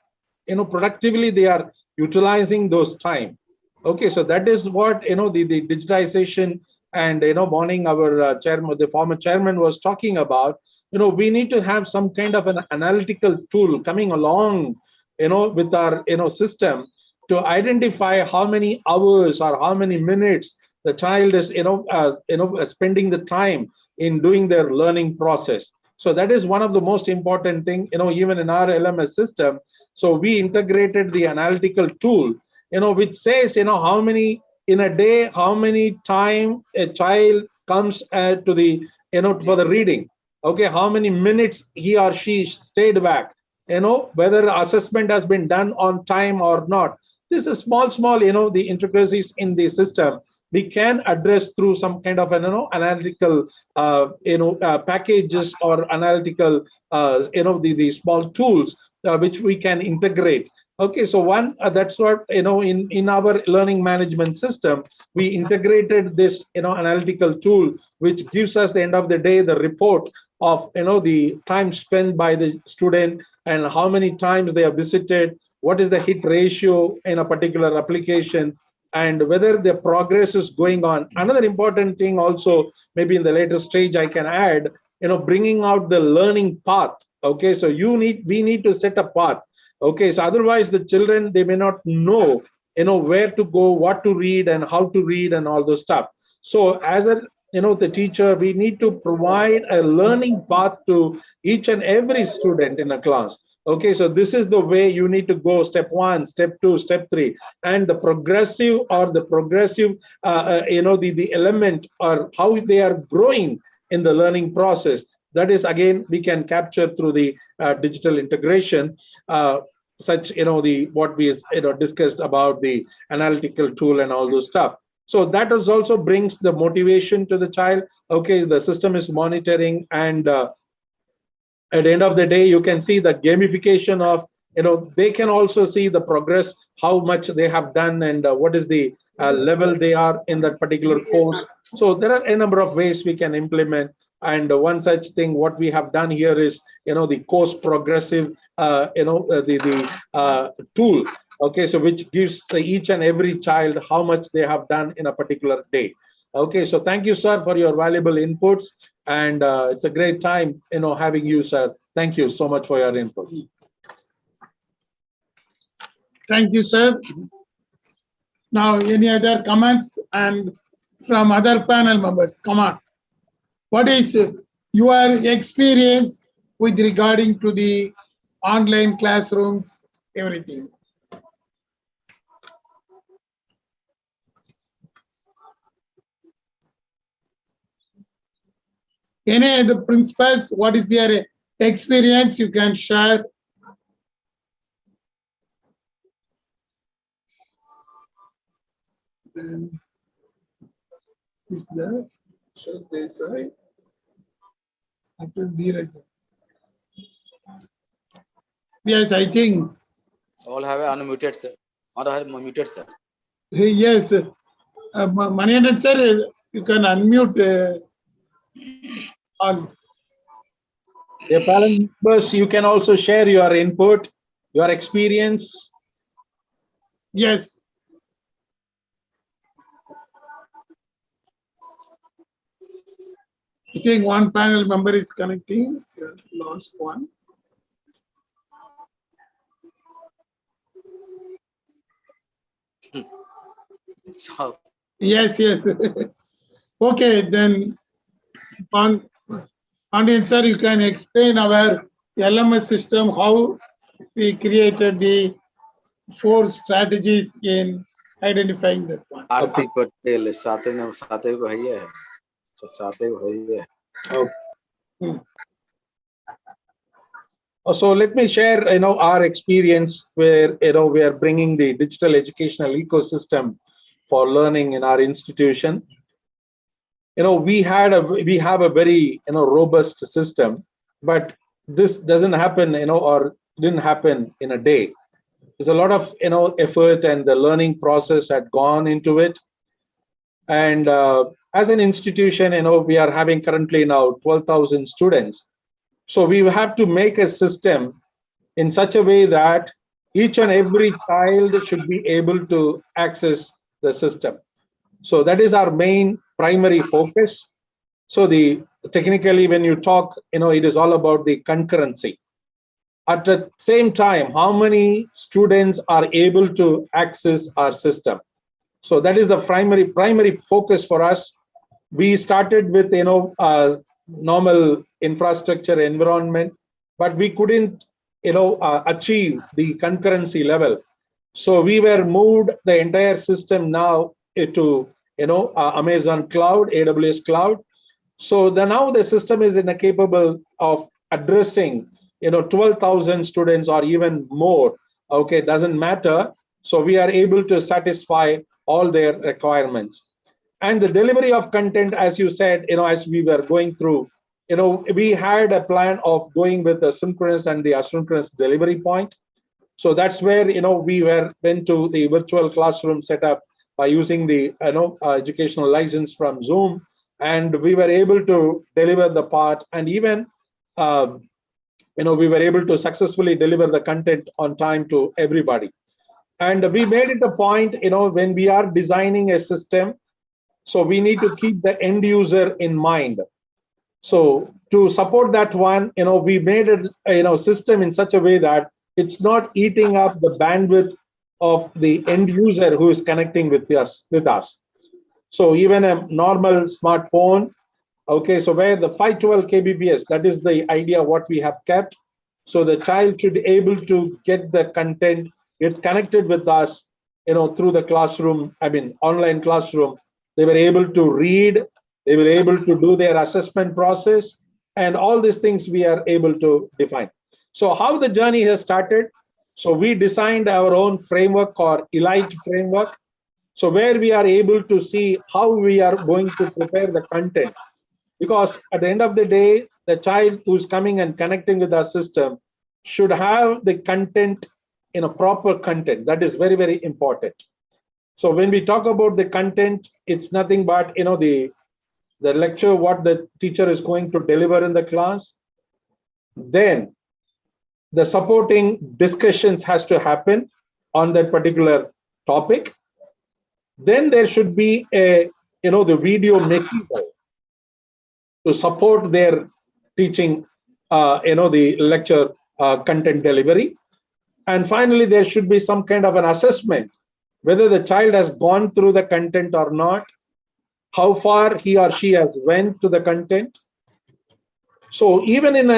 productively they are utilizing those time. Okay, so that is what the digitization and morning our chairman, the former chairman, was talking about. We need to have some kind of an analytical tool coming along with our system to identify how many hours or how many minutes the child is spending the time in doing their learning process. So that is one of the most important thing, even in our LMS system. So we integrated the analytical tool, which says, how many in a day, how many time a child comes to the, for the reading. Okay, how many minutes he or she stayed back, whether assessment has been done on time or not. This is small, the intricacies in the system we can address through some kind of analytical packages or analytical the small tools which we can integrate. Okay, so one that's what in our learning management system we integrated this analytical tool which gives us the end of the day the report of the time spent by the student and how many times they have visited, what is the hit ratio in a particular application, and whether the progress is going on. Another important thing also, maybe in the later stage I can add, bringing out the learning path. Okay, so we need to set a path. Okay, so otherwise the children, they may not know where to go, what to read and how to read and all those stuff. So as a the teacher, we need to provide a learning path to each and every student in a class. Okay, so this is the way you need to go: step 1, step 2, step 3, and the progressive the element or how they are growing in the learning process. That is again we can capture through the digital integration, such the what we discussed about the analytical tool and all those stuff. So that is also brings the motivation to the child. Okay, the system is monitoring, and at the end of the day, you can see the gamification of, they can also see the progress, how much they have done, and what is the level they are in that particular course. So there are a number of ways we can implement. And one such thing, what we have done here is, the course progressive, tool. Okay, so which gives each and every child how much they have done in a particular day. Okay, so thank you, sir, for your valuable inputs, and it's a great time, having you, sir. Thank you so much for your input. Thank you, sir. Now, any other comments and from other panel members? Come on. What is your experience with regarding to the online classrooms, everything? Any of the principals, what is their experience you can share? Then is there? Should they say? After Dheeraj. Yes, I think. All have unmuted, sir. All have muted, sir. Yes, Maniandan sir, you can unmute all. Dear panel members, you can also share your input, your experience. Yes. I think one panel member is connecting. Last one. So, Yes, yes. Okay, then Pandian sir, you can explain our LMS system, how we created the 4 strategies in identifying that one. Aarti Patel, साते को है ये, तो साते को है ये. Okay. So let me share, our experience where, we are bringing the digital educational ecosystem for learning in our institution. We have a very, robust system, but this doesn't happen, or didn't happen in a day. There's a lot of, effort, and the learning process had gone into it. And as an institution, we are having currently now 12,000 students. So we have to make a system in such a way that each and every child should be able to access the system. So that is our main primary focus. So the technically, when you talk, it is all about the concurrency. At the same time, how many students are able to access our system? So that is the primary focus for us. We started with normal infrastructure environment, but we couldn't achieve the concurrency level. So we were moved the entire system now to Amazon cloud, AWS cloud. So now the system is capable of addressing 12,000 students or even more. Okay, doesn't matter. So we are able to satisfy all their requirements. And the delivery of content, as you said, as we were going through, we had a plan of going with the synchronous and the asynchronous delivery point. So that's where we went to the virtual classroom setup by using the educational license from Zoom, and we were able to deliver the part, and even we were able to successfully deliver the content on time to everybody. And we made it a point, when we are designing a system, so we need to keep the end user in mind. So to support that one, we made a system in such a way that it's not eating up the bandwidth of the end user who is connecting with us. So even a normal smartphone, okay, so where the 512 kbps, that is the idea what we have kept. So the child should be able to get the content, get connected with us, through the classroom, online classroom. They were able to read, they were able to do their assessment process, and all these things we are able to define. So how the journey has started? So we designed our own framework or Elite framework. So where we are able to see how we are going to prepare the content. Because at the end of the day, the child who's coming and connecting with our system should have the content in a proper content. That is very, very important. So when we talk about the content, it's nothing but the lecture, what the teacher is going to deliver in the class. Then the supporting discussions has to happen on that particular topic. Then there should be a the video material to support their teaching, the lecture content delivery. And finally, there should be some kind of an assessment, whether the child has gone through the content or not, how far he or she has went to the content. So even in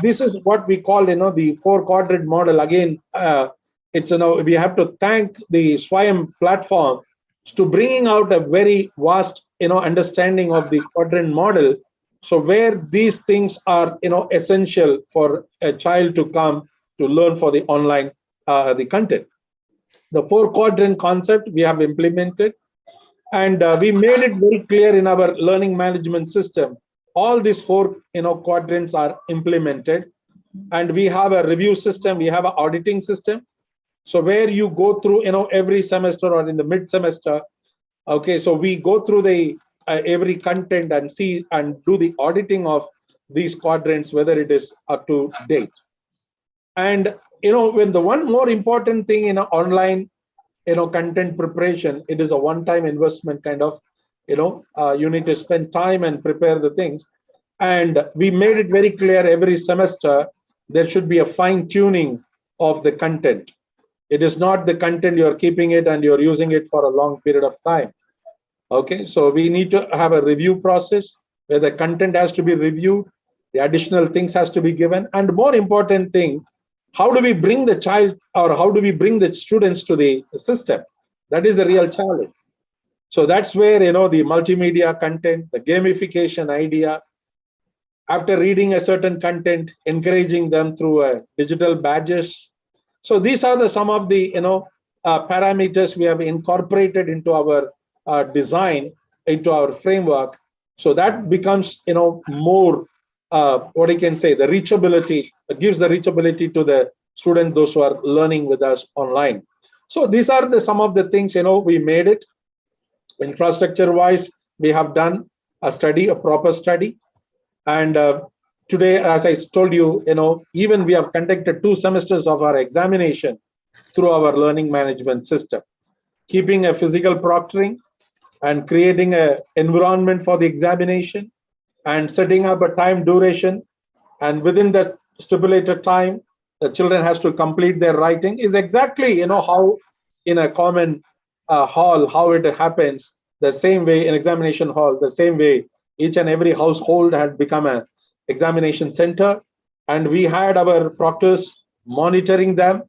this is what we call the 4-quadrant model. Again, it's we have to thank the Swayam platform to bringing out a very vast understanding of the quadrant model. So where these things are essential for a child to come to learn for the online the content. The 4-quadrant concept we have implemented, and we made it very clear in our learning management system. All these 4 quadrants are implemented, and we have a review system, we have an auditing system. So where you go through every semester or in the mid semester, okay, so we go through the every content and see and do the auditing of these quadrants, whether it is up to date. And when the one more important thing in online content preparation, it is a one-time investment kind of, you need to spend time and prepare the things. And we made it very clear every semester there should be a fine-tuning of the content. It is not the content you're keeping it and you're using it for a long period of time. Okay, so we need to have a review process where the content has to be reviewed, the additional things has to be given, and more important thing, how do we bring the child or how do we bring the students to the system? That is the real challenge. So that's where the multimedia content, the gamification idea, after reading a certain content, encouraging them through digital badges. So these are some of the parameters we have incorporated into our design, into our framework. So that becomes more what I can say, the reachability. It gives the reachability to the students, those who are learning with us online. So these are some of the things we made it. Infrastructure wise, we have done a study, a proper study, and today, as I told you, even we have conducted 2 semesters of our examination through our learning management system, keeping a physical proctoring and creating an environment for the examination and setting up a time duration. And within that stipulated time, the children has to complete their writing is exactly, how in a common hall, how it happens, the same way in examination hall, the same way each and every household had become an examination center. And we had our proctors monitoring them.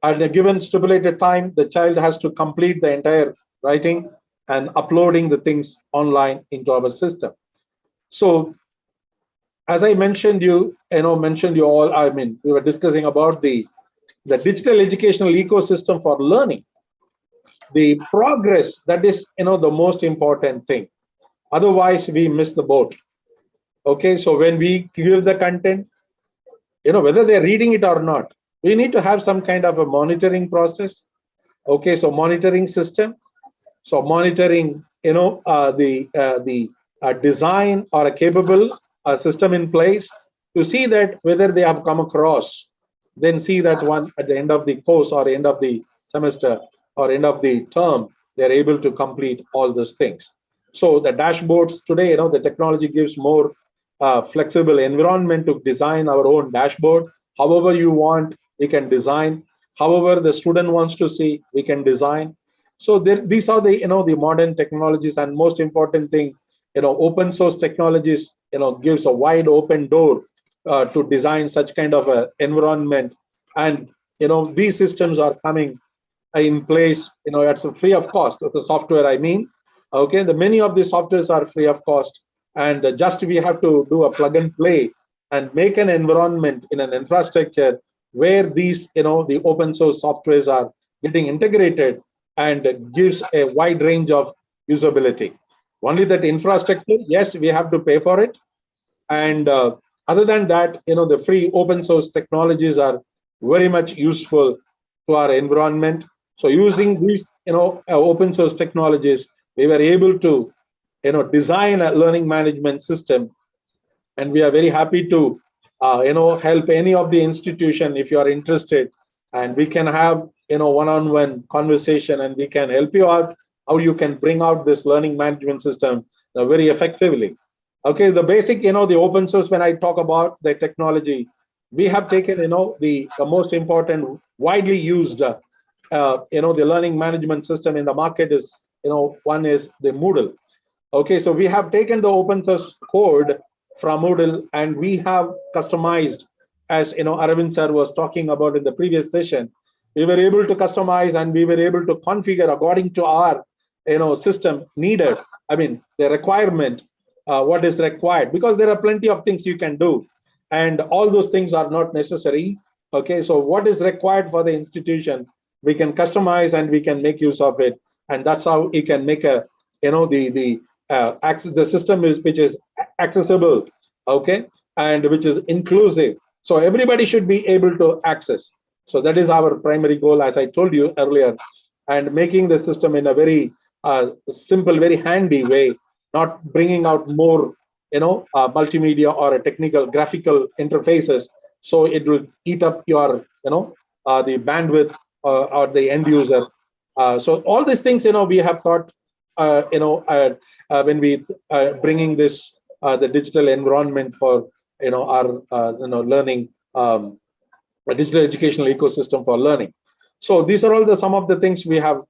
At a given stipulated time, the child has to complete the entire writing and uploading the things online into our system. So as I mentioned you all, I mean, we were discussing about the digital educational ecosystem for learning, the progress that is, the most important thing. Otherwise, we miss the boat. Okay, so when we give the content, whether they're reading it or not, we need to have some kind of a monitoring process. Okay, so monitoring system. So monitoring, the design or a capable system in place to see that whether they have come across, then see that one at the end of the course or end of the semester or end of the term, they're able to complete all those things. So the dashboards today, the technology gives more flexible environment to design our own dashboard. However you want, we can design. However the student wants to see, we can design. So these are the the modern technologies, and most important thing, open source technologies gives a wide open door to design such kind of a environment. And these systems are coming in place at free of cost. The software, I mean, okay, the many of the softwares are free of cost, and just we have to do a plug and play and make an environment in an infrastructure where these the open source softwares are getting integrated and gives a wide range of usability. Only that infrastructure, yes, we have to pay for it. And other than that, the free open source technologies are very much useful to our environment. So using these, open source technologies, we were able to, design a learning management system. And we are very happy to, help any of the institution if you are interested, and we can have, one-on-one conversation, and we can help you out how you can bring out this learning management system very effectively. Okay, the basic, the open source, when I talk about the technology, we have taken, the most important, widely used, the learning management system in the market is, one is the Moodle. Okay, so we have taken the open source code from Moodle, and we have customized, as Arvind sir was talking about in the previous session. We were able to customize, and we were able to configure according to our system needed. I mean, the requirement, what is required, because there are plenty of things you can do, and all those things are not necessary. Okay, so what is required for the institution, we can customize and we can make use of it, and that's how you can make a access the system is which is accessible, okay, and which is inclusive, so everybody should be able to access. So that is our primary goal, as I told you earlier, and making the system in a very simple, very handy way, not bringing out more multimedia or a technical graphical interfaces, so it will eat up your the bandwidth or the end user. So all these things we have thought when we bringing this the digital environment for our learning, a digital educational ecosystem for learning. So these are all some of the things we have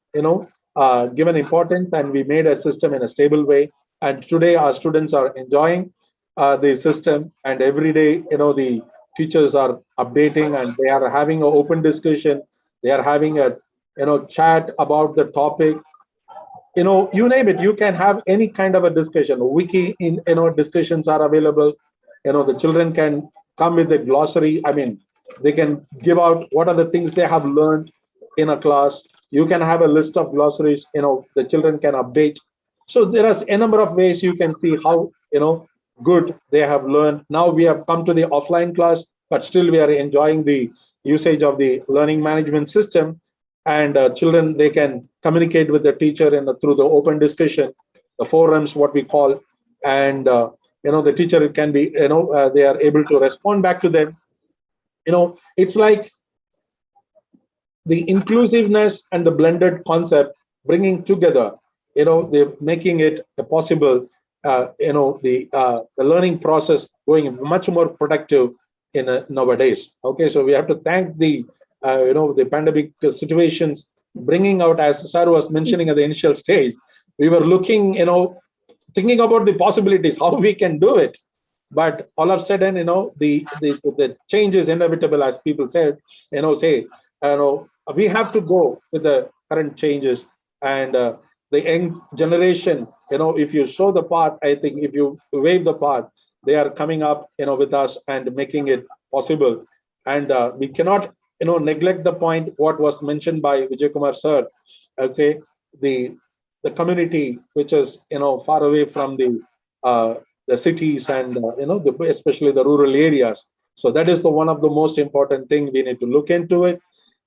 given importance, and we made a system in a stable way. And today our students are enjoying the system, and every day the teachers are updating, and they are having an open discussion. They are having a chat about the topic. You name it, you can have any kind of a discussion. Wiki in discussions are available. The children can come with a glossary. I mean, they can give out what are the things they have learned in a class. You can have a list of glossaries. The children can update. So there are a number of ways you can see how good they have learned. Now we have come to the offline class, but still we are enjoying the usage of the learning management system. And children, they can communicate with the teacher through the open discussion, the forums, what we call, and the teacher can be, they are able to respond back to them. It's like the inclusiveness and the blended concept bringing together, they're making it possible, the learning process going much more productive in nowadays. Okay, so we have to thank the, the pandemic situations bringing out, as Sir was mentioning at the initial stage, we were looking, thinking about the possibilities, how we can do it. But all of a sudden, the change is inevitable, as people said, we have to go with the current changes. And the young generation, if you show the path, I think if you wave the path, they are coming up, with us and making it possible. And we cannot, neglect the point what was mentioned by Vijay Kumar sir. Okay, the community which is, far away from the cities and especially the rural areas. So that is the one of the most important thing we need to look into it,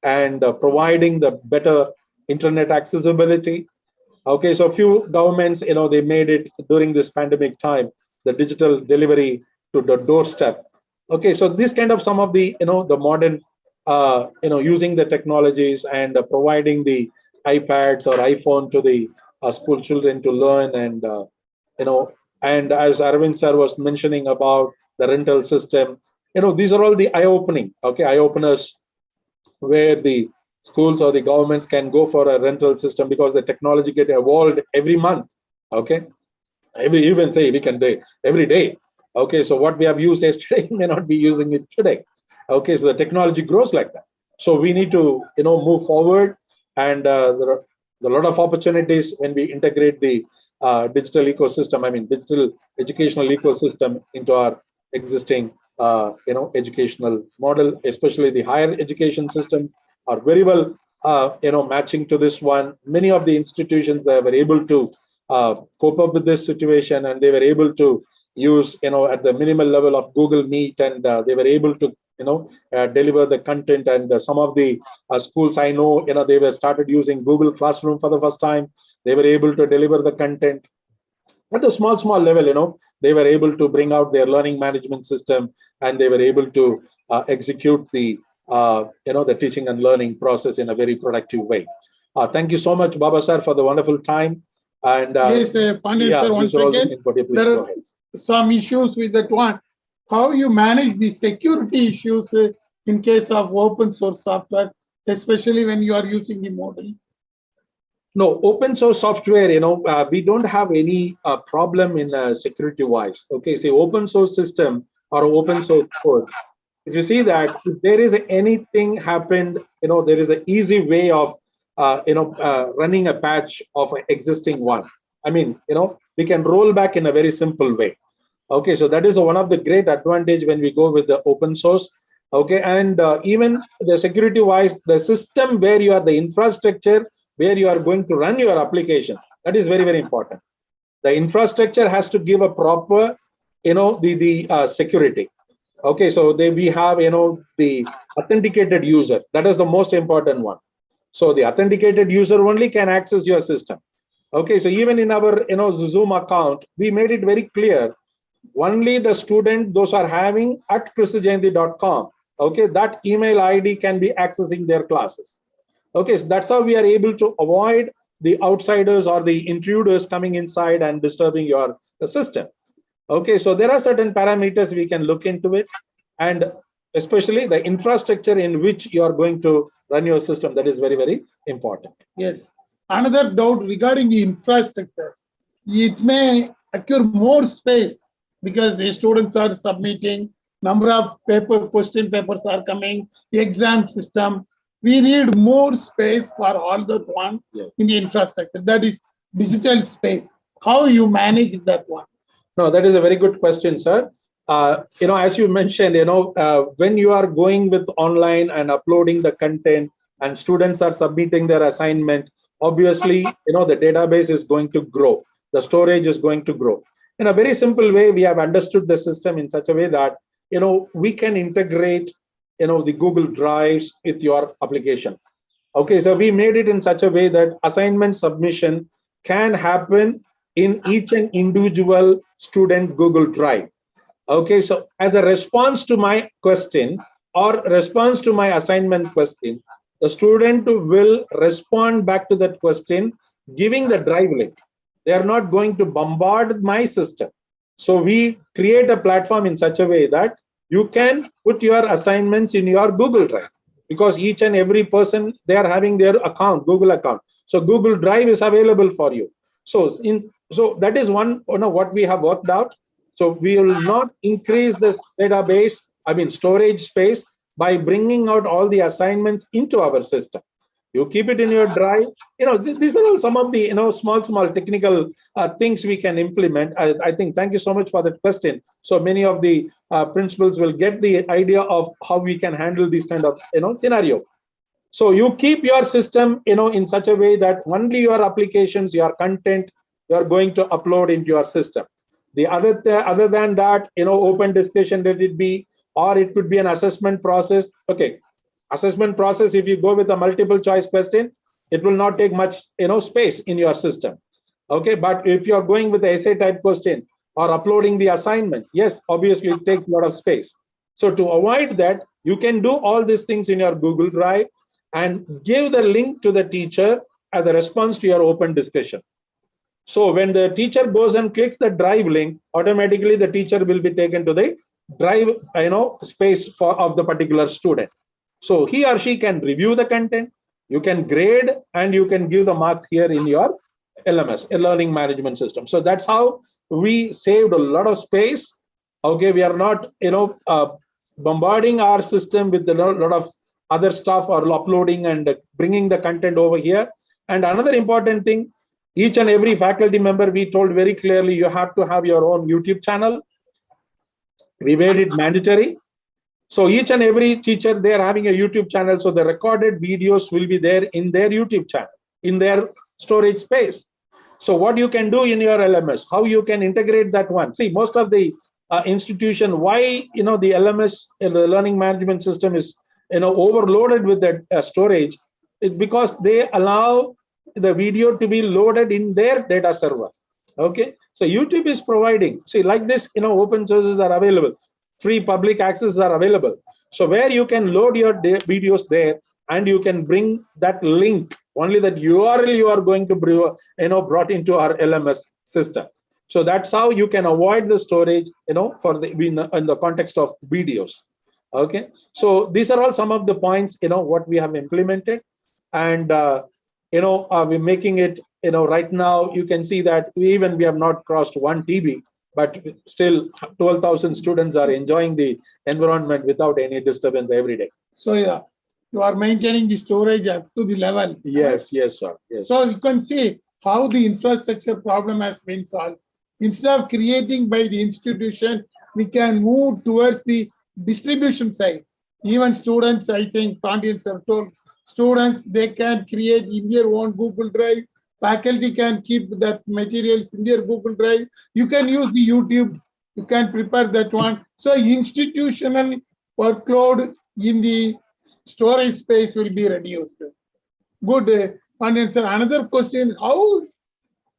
and providing the better internet accessibility. Okay, so few governments, they made it during this pandemic time, the digital delivery to the doorstep. Okay, so this kind of some of the, the modern, using the technologies and providing the iPads or iPhone to the school children to learn, and and as Arvind sir was mentioning about the rental system, these are all the eye-opening, eye-openers, where the schools or the governments can go for a rental system, because the technology get evolved every month. Okay, even say we can day every day. Okay, so what we have used yesterday may not be using it today. Okay, so the technology grows like that. So we need to move forward, and there are a lot of opportunities when we integrate the digital ecosystem, digital educational ecosystem into our existing educational model, especially the higher education system are very well matching to this one. Many of the institutions that were able to cope up with this situation, and they were able to use at the minimal level of Google Meet, and they were able to deliver the content. And some of the schools I know, they were started using Google Classroom for the first time. They were able to deliver the content at a small level. They were able to bring out their learning management system, and they were able to execute the the teaching and learning process in a very productive way. Thank you so much, Baba sir, for the wonderful time. And yes, Pandit sir, once again, there are some issues with that one. How you manage the security issues in case of open source software, especially when you are using the model? No, open source software, we don't have any problem in security wise. Okay, say open source system or open source code. If you see that if there is anything happened, there is an easy way of running a patch of an existing one. We can roll back in a very simple way. Okay, so that is one of the great advantage when we go with the open source. Okay, and even the security wise, the system where you are, the infrastructure where you are going to run your application, that is very, very important. The infrastructure has to give a proper, the security. Okay, so we have, the authenticated user. That is the most important one. So the authenticated user only can access your system. Okay, so even in our, Zoom account, we made it very clear. Only the student, those are having @kristajayanti.com. Okay, that email ID can be accessing their classes. Okay, so that's how we are able to avoid the outsiders or the intruders coming inside and disturbing your system. Okay, so there are certain parameters we can look into it, and especially the infrastructure in which you are going to run your system. That is very, very important. Yes. Another doubt regarding the infrastructure. It may occur more space because the students are submitting, number of question papers are coming, the exam system. We need more space for all that one in the infrastructure. That is digital space. How you manage that one? No, that is a very good question, sir. As you mentioned, when you are going with online and uploading the content and students are submitting their assignment, obviously, the database is going to grow. The storage is going to grow. In a very simple way, we have understood the system in such a way that, we can integrate, the Google Drives with your application. Okay, so we made it in such a way that assignment submission can happen in each and individual student Google Drive. Okay, so as a response to my question or response to my assignment question, the student will respond back to that question, giving the drive link. They are not going to bombard my system. So we create a platform in such a way that you can put your assignments in your Google Drive, because each and every person, they are having their account, Google account. So Google Drive is available for you. So that is one, what we have worked out. So we will not increase the database, storage space, by bringing out all the assignments into our system. You keep it in your drive. These are all some of the small technical things we can implement. I think, thank you so much for that question. So many of the principals will get the idea of how we can handle this kind of scenario. So you keep your system in such a way that only your applications, your content, you are going to upload into your system. The other than that, open discussion, let it be, or it could be an assessment process. Okay, assessment process, if you go with a multiple choice question, it will not take much space in your system. Okay, but if you are going with the essay type question or uploading the assignment, yes, obviously it takes a lot of space. So to avoid that, you can do all these things in your Google Drive and give the link to the teacher as a response to your open discussion. So when the teacher goes and clicks the drive link, automatically the teacher will be taken to the drive space of the particular student. So he or she can review the content, you can grade, and you can give the mark here in your LMS, a learning management system. So that's how we saved a lot of space. Okay, we are not bombarding our system with a lot of other stuff or uploading and bringing the content over here. And another important thing, each and every faculty member, we told very clearly, you have to have your own YouTube channel. We made it mandatory. So each and every teacher, they are having a YouTube channel. So the recorded videos will be there in their YouTube channel, in their storage space. So what you can do in your LMS, how you can integrate that one. See, most of the institution, why the LMS, the learning management system is overloaded with that storage, is because they allow the video to be loaded in their data server. Okay, so YouTube is providing, see, like this, open sources are available, free public access are available. So where you can load your videos there, and you can bring that link, only that URL you are going to brought into our LMS system. So that's how you can avoid the storage, for the in the context of videos. Okay, so these are all some of the points, what we have implemented, and we're making it, right now you can see that we have not crossed 1 TB, but still 12,000 students are enjoying the environment without any disturbance every day. So yeah, you are maintaining the storage up to the level. Yes, yes, sir. Yes. So you can see how the infrastructure problem has been solved. Instead of creating by the institution, we can move towards the distribution side. Even students, I think Pandians have told, students, they can create in their own Google Drive. Faculty can keep that materials in their Google Drive. You can use the YouTube. You can prepare that one. So institutional workload in the storage space will be reduced. Good, Pandian sir. Another question, how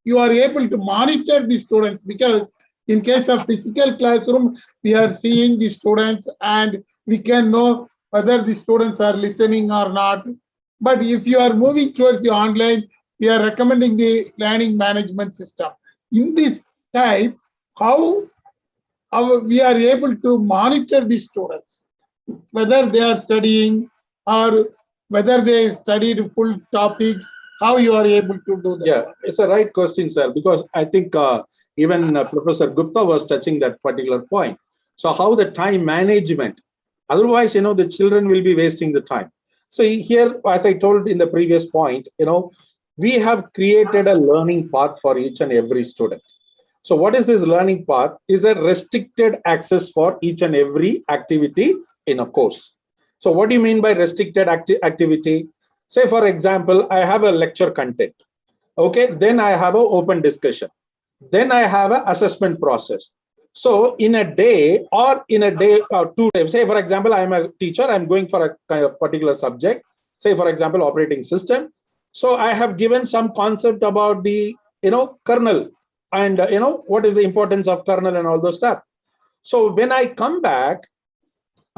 you are able to monitor the students? Because in case of physical classroom, we are seeing the students and we can know whether the students are listening or not. But if you are moving towards the online, we are recommending the learning management system. In this type, how we are able to monitor the students, whether they are studying or whether they studied full topics, how you are able to do that? Yeah, it's a right question, sir, because I think even Professor Gupta was touching that particular point. So how the time management, otherwise, the children will be wasting the time. So here, as I told in the previous point, we have created a learning path for each and every student. So what is this learning path? Is a restricted access for each and every activity in a course. So what do you mean by restricted activity? Say, for example, I have a lecture content. Okay, then I have an open discussion. Then I have an assessment process. So in a day or 2 days, say, for example, I'm a teacher, I'm going for a kind of particular subject, say, for example, operating system. So I have given some concept about the, kernel and what is the importance of kernel and all those stuff. So when I come back,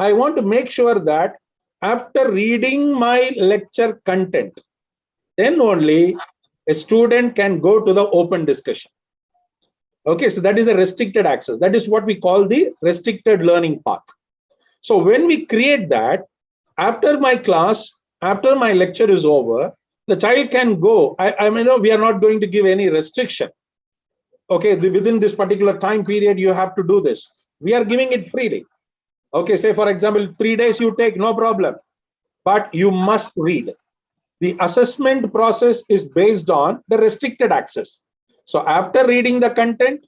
I want to make sure that after reading my lecture content, then only a student can go to the open discussion. Okay, so that is a restricted access. That is what we call the restricted learning path. So when we create that, after my class, after my lecture is over, the child can go. I mean, we are not going to give any restriction. Okay, within this particular time period, you have to do this. We are giving it freely. Okay, say for example, 3 days you take, no problem, but you must read. The assessment process is based on the restricted access. So after reading the content,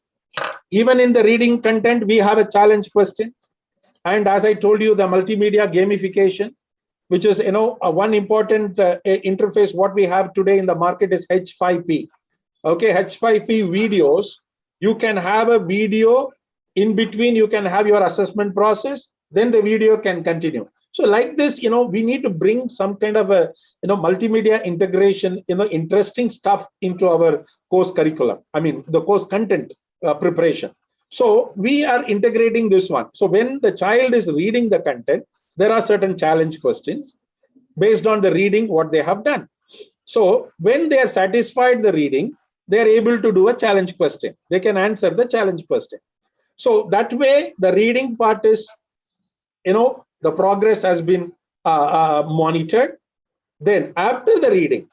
even in the reading content, we have a challenge question. And as I told you, the multimedia gamification, which is, one important interface, what we have today in the market is H5P. Okay, H5P videos, you can have a video in between, you can have your assessment process, then the video can continue. So like this, we need to bring some kind of a, multimedia integration, interesting stuff into our course curriculum. I mean, the course content preparation. So we are integrating this one. So when the child is reading the content, there are certain challenge questions based on the reading, what they have done. So when they are satisfied the reading, they are able to do a challenge question. They can answer the challenge question. So that way, the reading part is, the progress has been monitored. Then after the reading,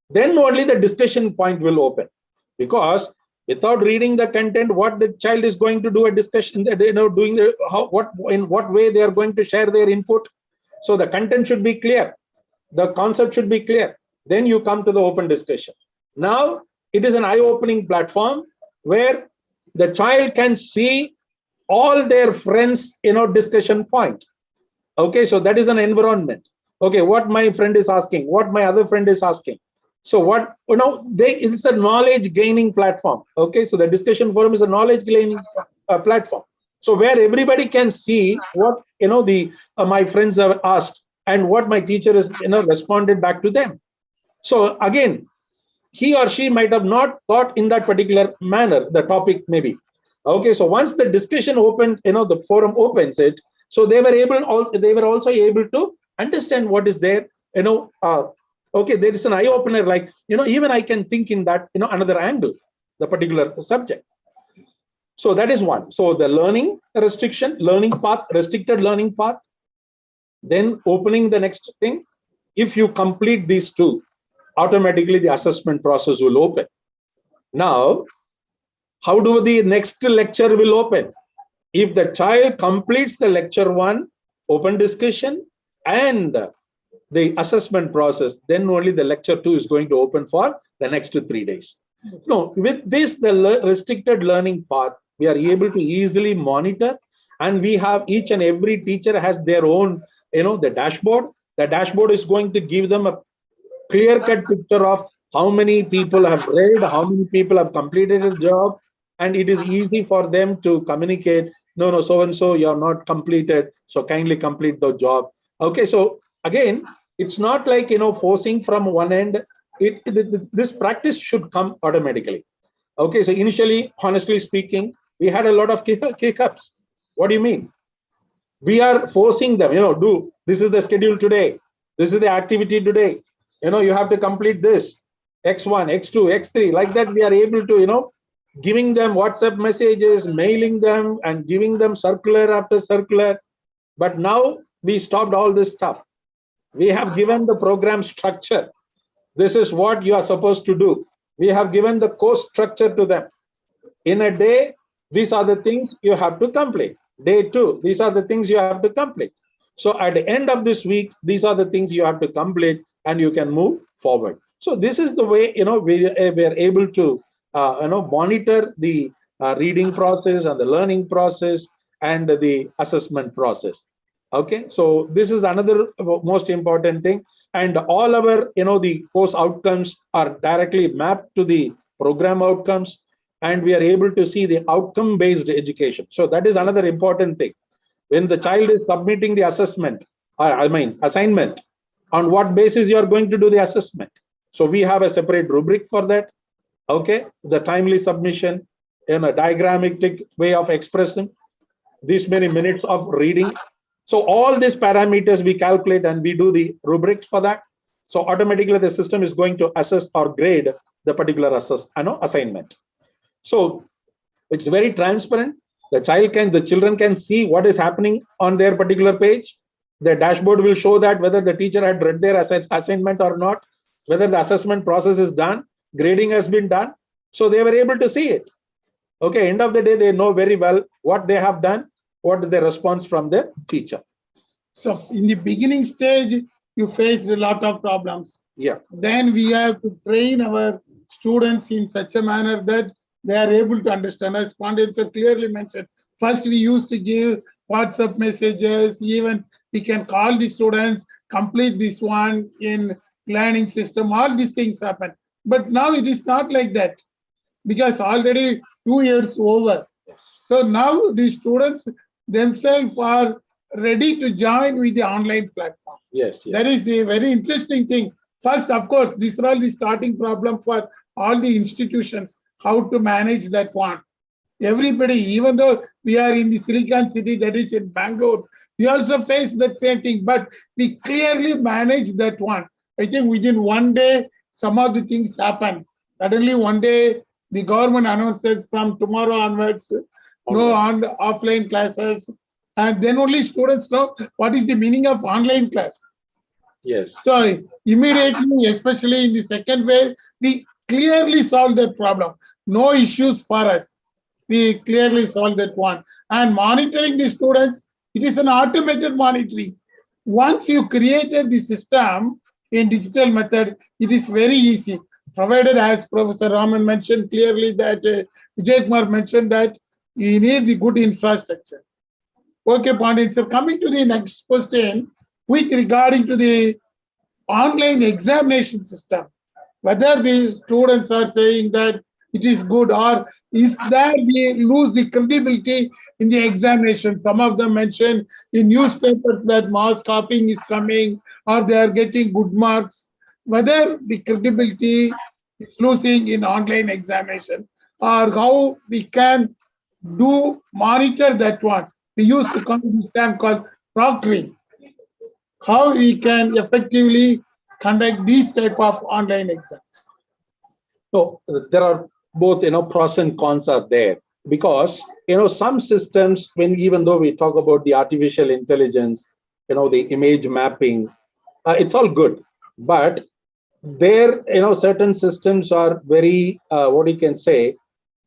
then only the discussion point will open. Because without reading the content, what the child is going to do a discussion, doing in what way they are going to share their input. So the content should be clear. The concept should be clear. Then you come to the open discussion. Now it is an eye-opening platform where the child can see all their friends, discussion point. Okay, so that is an environment. Okay, what my friend is asking, what my other friend is asking. So what, it's a knowledge gaining platform. Okay, so the discussion forum is a knowledge gaining platform. So where everybody can see what, my friends have asked and what my teacher has, responded back to them. So again, he or she might have not thought in that particular manner, the topic maybe. Okay, so once the discussion opened, the forum opens it, so they were also able to understand what is there, okay, there is an eye opener, like, even I can think in that, another angle, the particular subject. So that is one. So the learning restriction, learning path, restricted learning path, then opening the next thing. If you complete these two, automatically the assessment process will open. Now, how do the next lecture will open? If the child completes the lecture 1, open discussion, and the assessment process, then only the lecture 2 is going to open for the next 3 days. No, with this, the restricted learning path, we are able to easily monitor, and we have each and every teacher has their own, the dashboard. The dashboard is going to give them a clear-cut picture of how many people have read, how many people have completed a job, and it is easy for them to communicate, no, so-and-so, you are not completed, so kindly complete the job. Okay, so again, it's not like, forcing from one end. This practice should come automatically. Okay, so initially, honestly speaking, we had a lot of hiccups. What do you mean? We are forcing them, do, this is the schedule today. This is the activity today. You have to complete this, X1, X2, X3, like that. We are able to, giving them WhatsApp messages, mailing them, and giving them circular after circular. But now we stopped all this stuff. We have given the program structure. This is what you are supposed to do. We have given the course structure to them. In a day, these are the things you have to complete. Day 2, these are the things you have to complete. So at the end of this week, these are the things you have to complete, and you can move forward. So this is the way, we are able to, monitor the reading process and the learning process and the assessment process. Okay, so this is another most important thing. And all our, the course outcomes are directly mapped to the program outcomes, and we are able to see the outcome-based education. So that is another important thing. When the child is submitting the assessment, assignment, on what basis you are going to do the assessment. So we have a separate rubric for that. Okay, the timely submission in a diagrammatic way of expressing these many minutes of reading. So all these parameters we calculate and we do the rubrics for that. So automatically the system is going to assess or grade the particular assignment. So it's very transparent. The children can see what is happening on their particular page. The dashboard will show that whether the teacher had read their assignment or not, whether the assessment process is done, grading has been done. So they were able to see it. Okay, end of the day, they know very well what they have done, what is the response from the teacher. So in the beginning stage, you faced a lot of problems. Yeah. Then we have to train our students in such a manner that they are able to understand. As Pandyan sir clearly mentioned, first we used to give WhatsApp messages, even we can call the students, complete this one in learning system, all these things happen. But now it is not like that, because already 2 years over. Yes. So now the students themselves are ready to join with the online platform. Yes. That is the very interesting thing. First, of course, these are all the starting problem for all the institutions, how to manage that one. Everybody, even though we are in the Silicon City, that is in Bangalore, we also face that same thing, but we clearly manage that one. I think within one day, some of the things happen. Suddenly one day, the government announces from tomorrow onwards, no offline classes. And then only students know what is the meaning of online class. Yes. So immediately, especially in the second wave, we clearly solved that problem. No issues for us. We clearly solved that one. And monitoring the students, it is an automated monitoring. Once you created the system in digital method, it is very easy. Provided, as Professor Raman mentioned clearly, that Vijay Kumar mentioned that you need the good infrastructure. Okay, Pandyan. So coming to the next question, with regarding to the online examination system, whether the students are saying that it is good, or is that we lose the credibility in the examination. Some of them mention in newspapers that mass copying is coming, or they are getting good marks. Whether the credibility is losing in online examination, or how we can monitor that one. We used to come to this term called proctoring. How we can effectively conduct these type of online exams. So there are both, pros and cons are there, because, some systems, even though we talk about the artificial intelligence, the image mapping, it's all good, but there, certain systems are very, what you can say,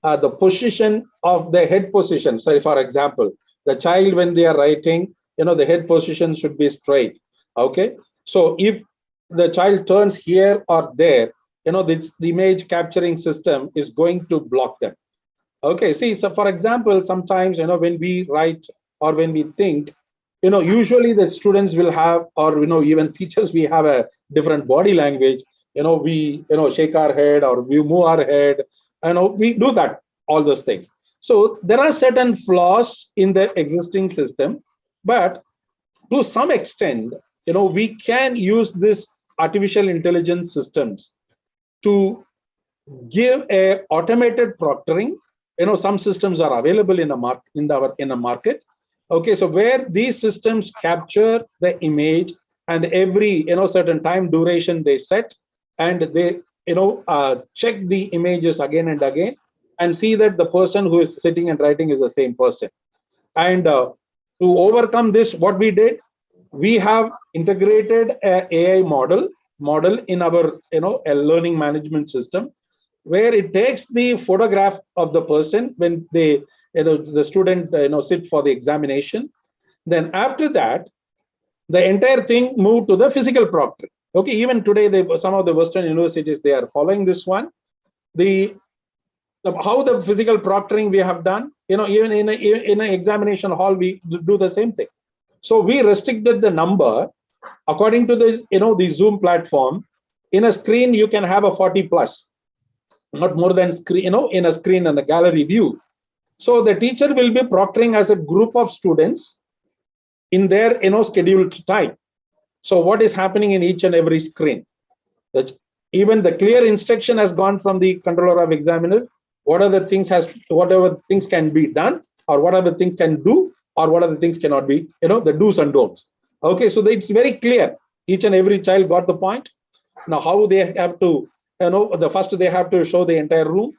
the position of the head position. So for example, the child, when they are writing, the head position should be straight. Okay. So if the child turns here or there, the image capturing system is going to block them. Okay. See, so for example, sometimes, when we write or when we think, usually the students will have, or, even teachers, we have a different body language. We, shake our head or we move our head, we do that, all those things. So there are certain flaws in the existing system, but to some extent, we can use this artificial intelligence systems to give a automated proctoring. Some systems are available in the market. Okay, so where these systems capture the image, and every certain time duration they set, and they check the images again and again, and see that the person who is sitting and writing is the same person. And to overcome this, what we did, we have integrated a AI model in our a learning management system, where it takes the photograph of the person when they the student sit for the examination. Then after that, the entire thing moved to the physical proctoring. Okay, even today, some of the Western universities, they are following this one. How the physical proctoring we have done, even in an examination hall, we do the same thing. So we restricted the number according to the the Zoom platform. In a screen, you can have a 40 plus, not more than screen, in a screen and a gallery view. So the teacher will be proctoring as a group of students in their scheduled time. So what is happening in each and every screen? even the clear instruction has gone from the controller of examiner. Whatever things can be done, or whatever things can do, or whatever things cannot be, the do's and don'ts. Okay, so it's very clear. Each and every child got the point. Now, how they have to, first they have to show the entire room.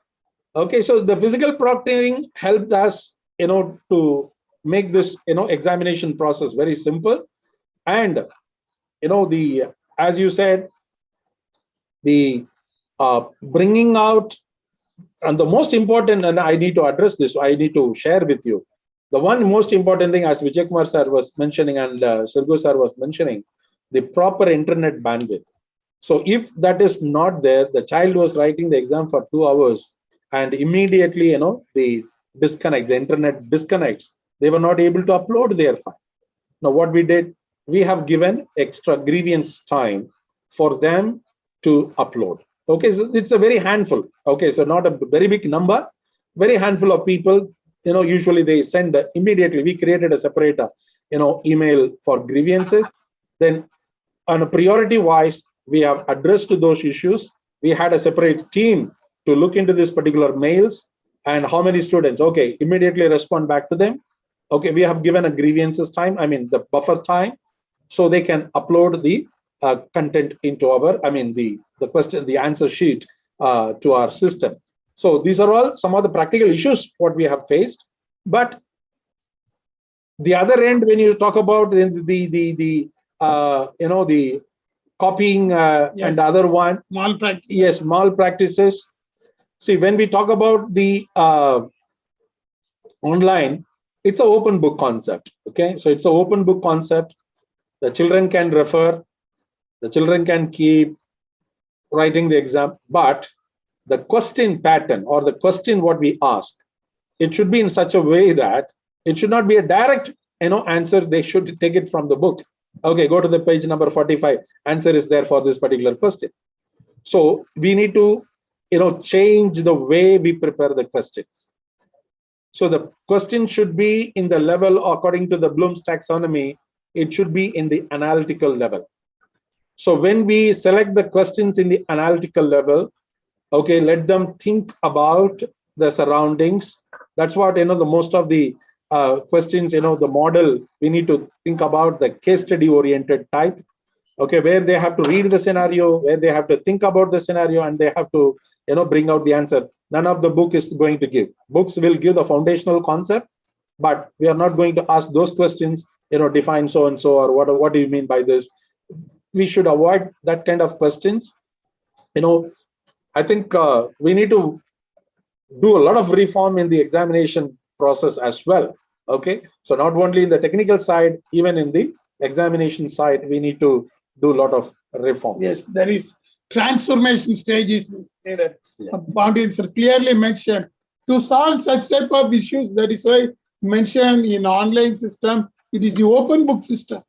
Okay, so the physical proctoring helped us, to make this, examination process very simple. And, as you said, the bringing out, and the most important, and I need to address this, I need to share with you. The one most important thing, as Vijay Kumar sir was mentioning and Sirgu sir was mentioning, the proper internet bandwidth. So if that is not there, the child was writing the exam for 2 hours and immediately, the internet disconnects. They were not able to upload their file. Now what we did, we have given extra grievance time for them to upload. Okay, so it's a very handful. Okay, so not a very big number, very handful of people. Usually they send immediately. We created a separate, email for grievances. Then on a priority wise, we have addressed those issues. We had a separate team to look into this particular mails and how many students. Okay, immediately respond back to them. Okay, we have given a grievances time, the buffer time, so they can upload the content into our, the question, the answer sheet to our system. So these are all some of the practical issues what we have faced. But the other end, when you talk about the copying Yes. and the other one, Malpractice. yes, malpractices. See, when we talk about the online, it's an open book concept. Okay, so it's an open book concept. The children can refer, the children can keep writing the exam, but the question pattern or the question what we ask, it should be in such a way that it should not be a direct answer. They should take it from the book. Okay, go to the page number 45. Answer is there for this particular question. So we need to change the way we prepare the questions. So the question should be in the level, according to the Bloom's taxonomy, it should be in the analytical level. So when we select the questions in the analytical level, okay, let them think about the surroundings. That's what, the most of the questions, the model, we need to think about the case study oriented type. Okay, where they have to read the scenario, where they have to think about the scenario, and they have to, bring out the answer. None of the book is going to give. Books will give the foundational concept, but we are not going to ask those questions, define so and so, or what do you mean by this? We should avoid that kind of questions. I think we need to do a lot of reform in the examination process as well. Okay, so not only in the technical side, even in the examination side, we need to do a lot of reform. Yes, there is transformation stages needed. Pandyan sir clearly mentioned to solve such type of issues. That is why mentioned in online system, it is the open book system.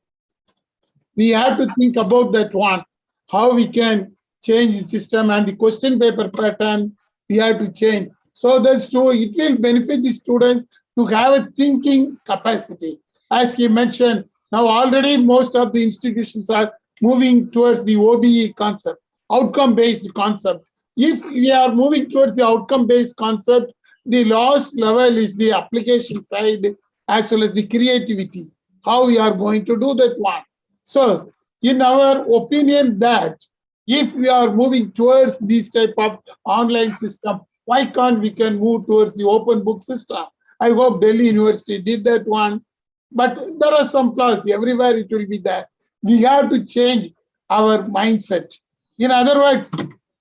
We have to think about that one, how we can change the system and the question paper pattern we have to change. So that's true. It will benefit the students to have a thinking capacity. As he mentioned, now already most of the institutions are moving towards the OBE concept, outcome-based concept. If we are moving towards the outcome-based concept, the last level is the application side as well as the creativity, how we are going to do that one. So in our opinion that if we are moving towards this type of online system, why can't we can move towards the open book system? I hope Delhi University did that one, but there are some flaws. Everywhere it will be there. We have to change our mindset. In other words,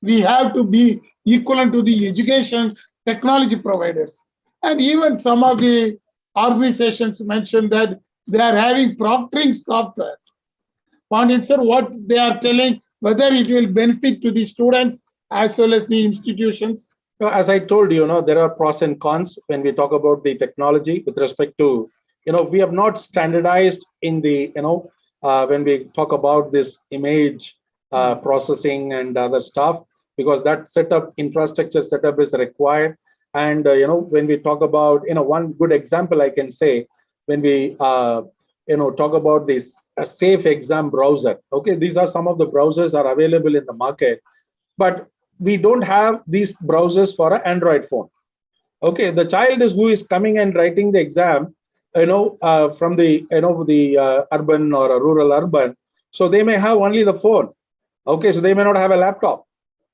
we have to be equivalent to the education technology providers. And even some of the organizations mentioned that they are having proctoring software. Pandyan sir, what they are telling, whether it will benefit to the students as well as the institutions? As I told you, there are pros and cons when we talk about the technology with respect to, we have not standardized in the, when we talk about this image processing and other stuff, because that setup, infrastructure setup is required. And, when we talk about, one good example I can say, when we, talk about this a safe exam browser. Okay, these are some of the browsers are available in the market. but we don't have these browsers for an Android phone. Okay, the child who is coming and writing the exam, from the urban or a rural urban, so they may have only the phone. Okay, so they may not have a laptop.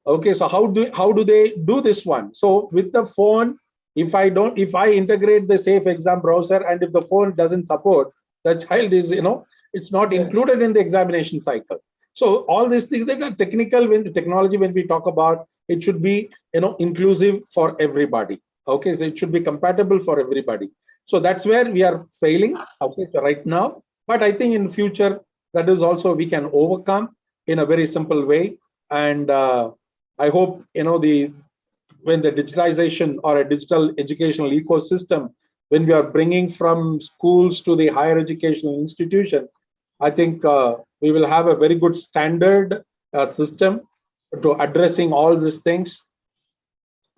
Okay, so how do they do this one? So with the phone, if I integrate the safe exam browser, and if the phone doesn't support, the child is, it's not included in the examination cycle. So all these things that are technical, when the technology, when we talk about, it should be, inclusive for everybody. Okay, so it should be compatible for everybody. So that's where we are failing, okay, so right now. But I think in future, that is also we can overcome in a very simple way. And I hope, when the digitalization or a digital educational ecosystem, when we are bringing from schools to the higher educational institution, I think we will have a very good standard system to addressing all these things.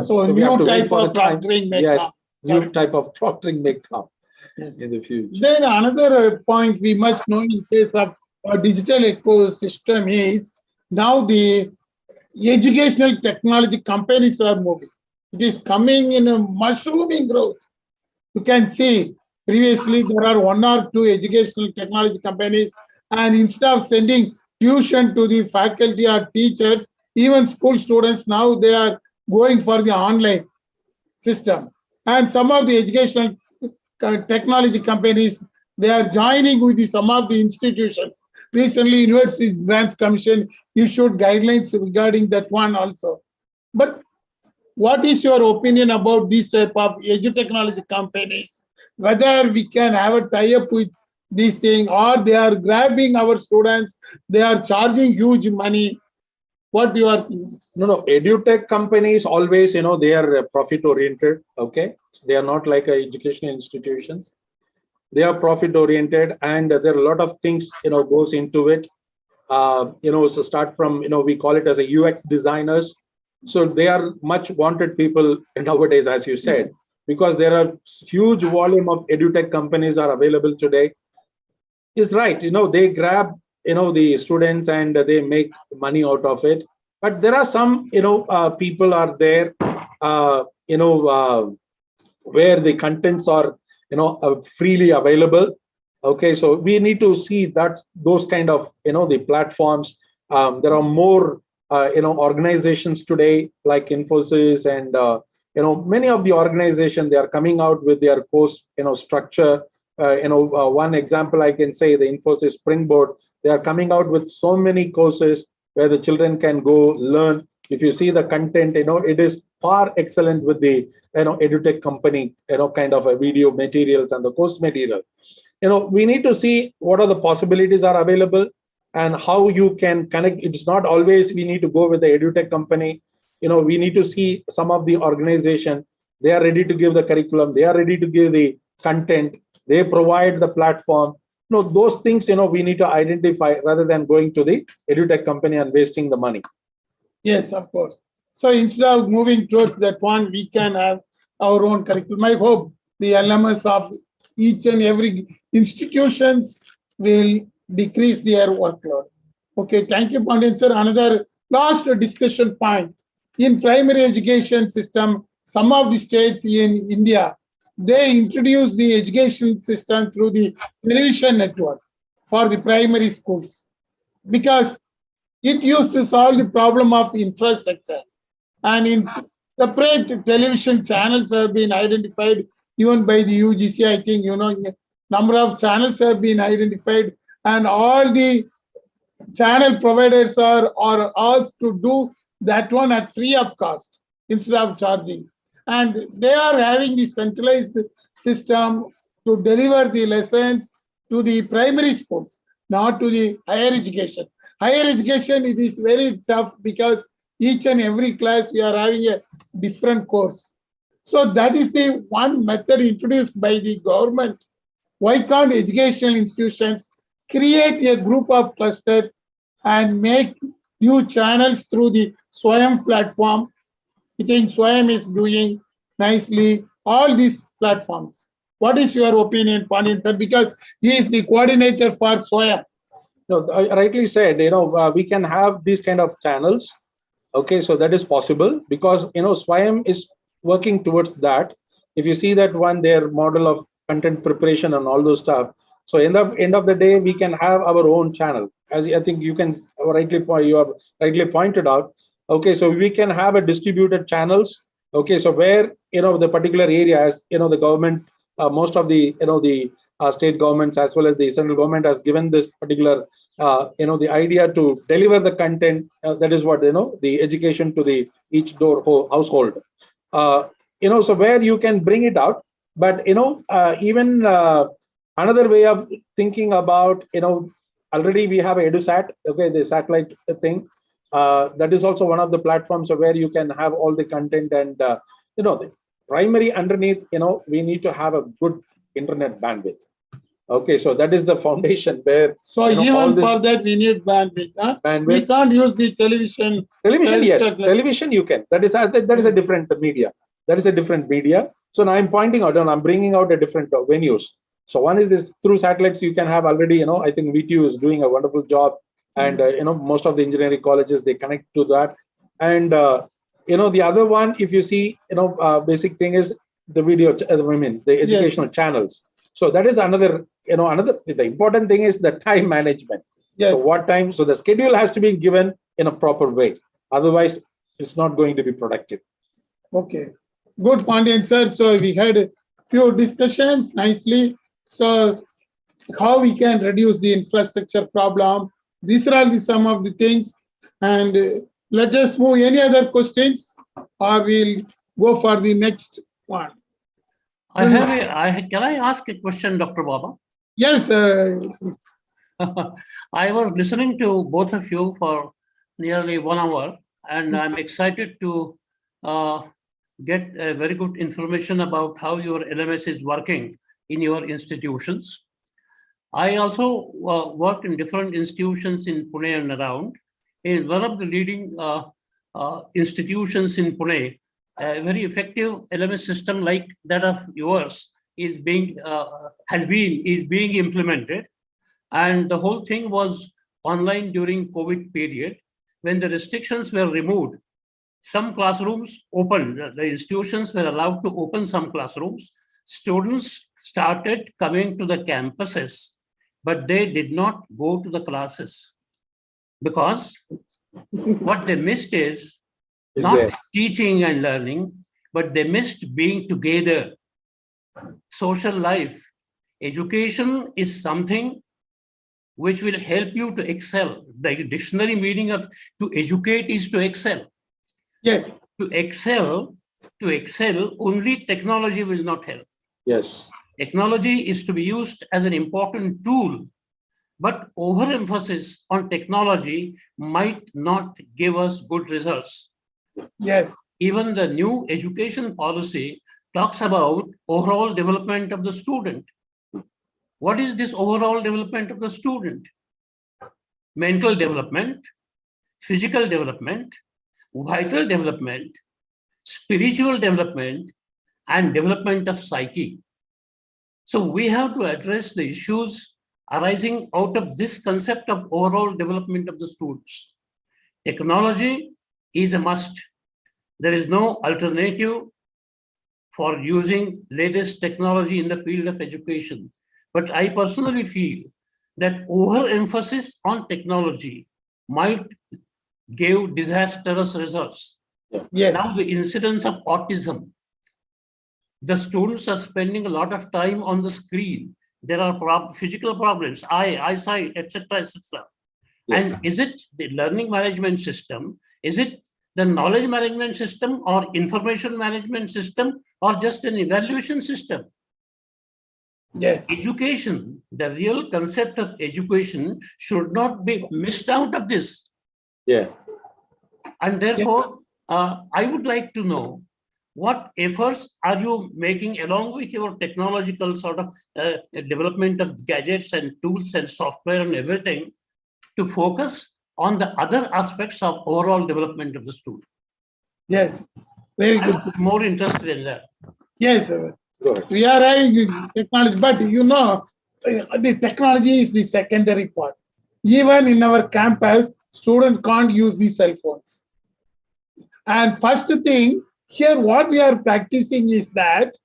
So a new type of proctoring may yes, come. new type of proctoring may come Yes. in the future. Then another point we must know in case of a digital ecosystem is now the educational technology companies are moving. It is coming in a mushrooming growth. You can see previously there are 1 or 2 educational technology companies, and instead of sending tuition to the faculty or teachers, even school students, now they are going for the online system. And some of the educational technology companies, they are joining with some of the institutions. Recently, University Grants Commission issued guidelines regarding that one also. But what is your opinion about these type of edu-technology companies? Whether we can have a tie-up with these things, or they are grabbing our students, they are charging huge money. What you are thinking? No, edutech companies always, they are profit oriented. Okay, they are not like educational institutions. They are profit oriented, and there are a lot of things, goes into it. So start from, we call it as a UX designers. So they are much wanted people nowadays, as you said, because there are huge volume of edutech companies are available today. Is right, they grab, the students, and they make money out of it. But there are some, people are there, where the contents are, freely available. Okay, so we need to see that those kind of, the platforms. There are more, organizations today like Infosys and, many of the organizations, they are coming out with their course, structure. One example I can say, the Infosys Springboard, they are coming out with so many courses where the children can go learn. If you see the content, it is far excellent with the, edutech company, kind of a video materials and the course material. We need to see what are the possibilities are available and how you can connect. It's not always we need to go with the edutech company. We need to see some of the organization, they are ready to give the curriculum, they are ready to give the content, they provide the platform. Those things, we need to identify rather than going to the edutech company and wasting the money. Yes, of course. So instead of moving towards that one, we can have our own curriculum. I hope the LMS of each and every institutions will decrease their workload. Okay, thank you, Pandit sir. Another last discussion point. In primary education system, some of the states in India, they introduced the education system through the television network for the primary schools, because it used to solve the problem of infrastructure. And in separate television channels have been identified even by the UGC. I think, number of channels have been identified, and all the channel providers are asked to do that one at free of cost instead of charging. And they are having the centralized system to deliver the lessons to the primary schools, not to the higher education. Higher education, it is very tough because each and every class we are having a different course. So that is the one method introduced by the government. Why can't educational institutions create a group of clusters and make new channels through the SWAYAM platform? I think SWAYAM is doing nicely all these platforms. What is your opinion, Pandit? Because he is the coordinator for SWAYAM. No, I rightly said, we can have these kind of channels. Okay, so that is possible because SWAYAM is working towards that. If you see that one, their model of content preparation and all those stuff. So in the end of the day, we can have our own channel. As I think you have rightly pointed out. Okay, so we can have a distributed channels. Okay, so where the particular areas, the government, most of the state governments as well as the central government has given this particular the idea to deliver the content. That is what the education to the each door household. So where you can bring it out, but even another way of thinking about already we have EduSat, okay, the satellite thing. That is also one of the platforms where you can have all the content and the primary underneath. We need to have a good internet bandwidth. Okay, so that is the foundation where. So even for that we need bandwidth. Huh? Bandwidth. We can't use the television. Television, yes, television you can. That is a different media. That is a different media. So now I'm pointing out and I'm bringing out a different venues. So one is this through satellites you can have already. I think VTU is doing a wonderful job, and most of the engineering colleges they connect to that. And the other one, if you see, basic thing is the video. The educational channels. So that is another. The important thing is the time management. Yes. So what time? So the schedule has to be given in a proper way. Otherwise, it's not going to be productive. Okay. Good, Pandian sir. So we had a few discussions nicely. So how we can reduce the infrastructure problem. These are some of the things. And let us move. Any other questions, or we'll go for the next one. Can I ask a question, Dr. Baba? Yes. I was listening to both of you for nearly 1 hour, and I'm excited to get very good information about how your LMS is working in your institutions. I also worked in different institutions in Pune and around. In one of the leading institutions in Pune, a very effective LMS system like that of yours is being implemented, and the whole thing was online during COVID period. When the restrictions were removed, some classrooms opened. The institutions were allowed to open some classrooms. Students started coming to the campuses, but they did not go to the classes because what they missed is not teaching and learning, but they missed being together. Social life, education is something which will help you to excel. The dictionary meaning of to educate is to excel. Yes. To excel, only technology will not help. Yes. Technology is to be used as an important tool, but overemphasis on technology might not give us good results. Yes. Even the new education policy talks about overall development of the student. What is this overall development of the student? Mental development, physical development, vital development, spiritual development, and development of psyche. So we have to address the issues arising out of this concept of overall development of the students. Technology is a must. There is no alternative for using latest technology in the field of education. But I personally feel that overemphasis on technology might give disastrous results. Yes. Now the incidence of autism, the students are spending a lot of time on the screen. There are physical problems, eyesight, etc., etc. Yeah. And is it the learning management system? Is it the knowledge management system or information management system or just an evaluation system? Yes. Education, the real concept of education should not be missed out of this. Yeah. And therefore, I would like to know what efforts are you making along with your technological sort of development of gadgets and tools and software and everything to focus on the other aspects of overall development of the student? Yes. Very good. I'm more interested in that. Yes. We are having technology, but the technology is the secondary part. Even in our campus, students can't use the cell phones. And first thing here, what we are practicing is that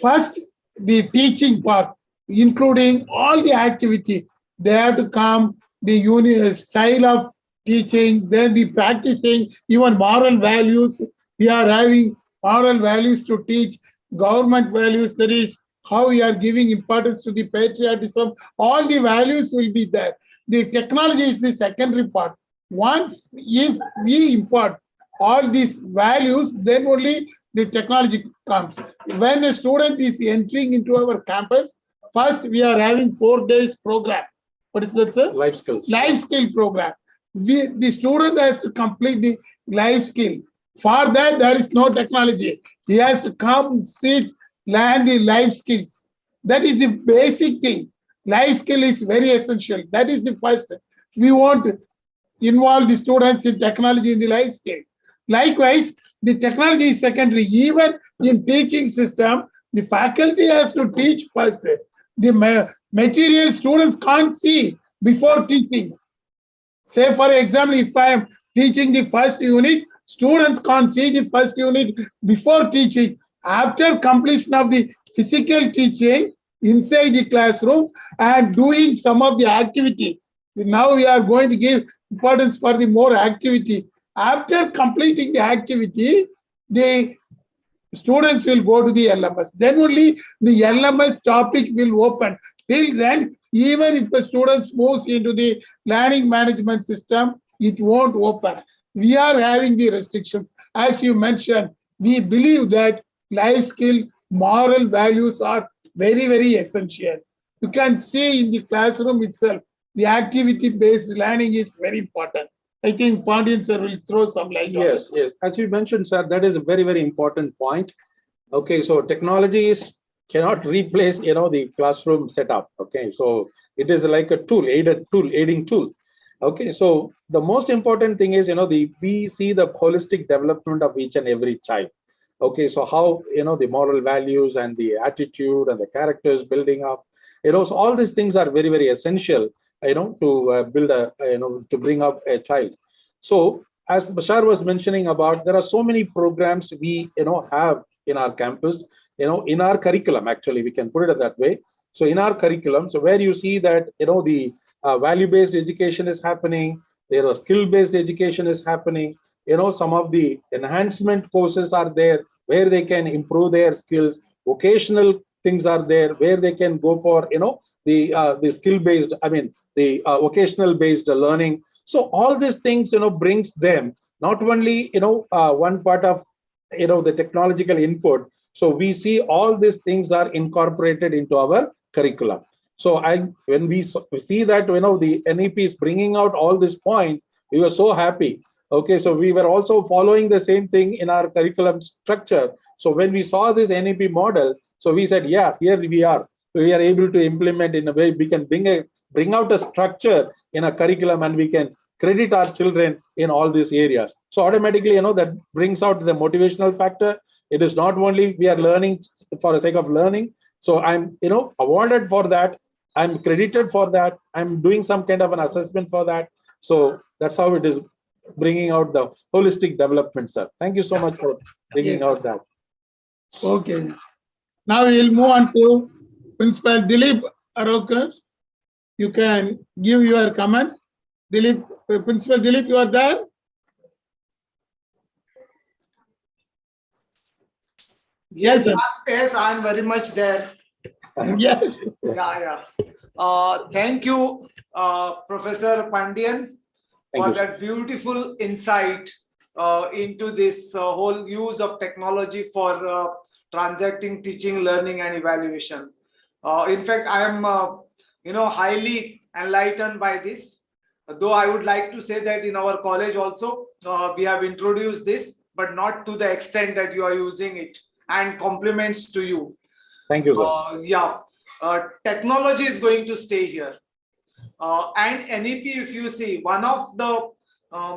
first the teaching part, including all the activity, they have to come the style of teaching, then the practicing even moral values. We are having moral values to teach, government values, that is how we are giving importance to the patriotism. All the values will be there. The technology is the secondary part. Once if we impart all these values, then only the technology comes. When a student is entering into our campus, first we are having 4 days program. What is that, sir? Life skills. Life skill program. The student has to complete the life skill. For that, there is no technology. He has to come, sit, learn the life skills. That is the basic thing. Life skill is very essential. That is the first. We want to involve the students in technology in the life skill. Likewise, the technology is secondary. Even in teaching system, the faculty has to teach first. The material students can't see before teaching. Say, for example, if I am teaching the first unit, students can't see the first unit before teaching. After completion of the physical teaching inside the classroom and doing some of the activity. Now we are going to give importance for the more activity. After completing the activity, the students will go to the LMS. Then only the LMS topic will open. Till then, even if the students move into the learning management system, it won't open. We are having the restrictions. As you mentioned, we believe that life skill, moral values are very, very essential. You can see in the classroom itself, the activity-based learning is very important. I think Pandian sir will throw some light on it. Yes, yes. As you mentioned, sir, that is a very, very important point. Okay, so technologies cannot replace, the classroom setup. Okay, so it is like a tool, aiding tool. Okay, so the most important thing is, we see the holistic development of each and every child. Okay, so how, the moral values and the attitude and the characters building up, so all these things are very, very essential, to build to bring up a child. So as Bashar was mentioning about, there are so many programs we, have in our campus, in our curriculum, actually, we can put it that way. So in our curriculum, so where you see that, the value-based education is happening, there are skill-based education is happening, some of the enhancement courses are there where they can improve their skills, vocational things are there where they can go for, the skill-based, the vocational based learning. So all these things, brings them not only, one part of, the technological input. So we see all these things are incorporated into our curriculum. So when we see that, the NEP is bringing out all these points, we were so happy. Okay, so we were also following the same thing in our curriculum structure. So when we saw this NEP model, so we said, yeah, here we are able to implement in a way we can bring out a structure in a curriculum, and we can credit our children in all these areas. So automatically, that brings out the motivational factor. It is not only we are learning for the sake of learning. So I'm, awarded for that. I'm credited for that. I'm doing some kind of an assessment for that. So that's how it is bringing out the holistic development, sir. Thank you so much for bringing out that. Okay. Now we will move on to Principal Dilip Arokar. You can give your comment. Dilip, Principal Dilip, you are there? Yes, yes, I'm very much there. Yes. Yeah. Thank you, Professor Pandian, for that beautiful insight into this whole use of technology for transacting teaching, learning, and evaluation. In fact, I am, highly enlightened by this. Though I would like to say that in our college also, we have introduced this, but not to the extent that you are using it, and compliments to you. Thank you, sir. Technology is going to stay here. And NEP, if you see, one of the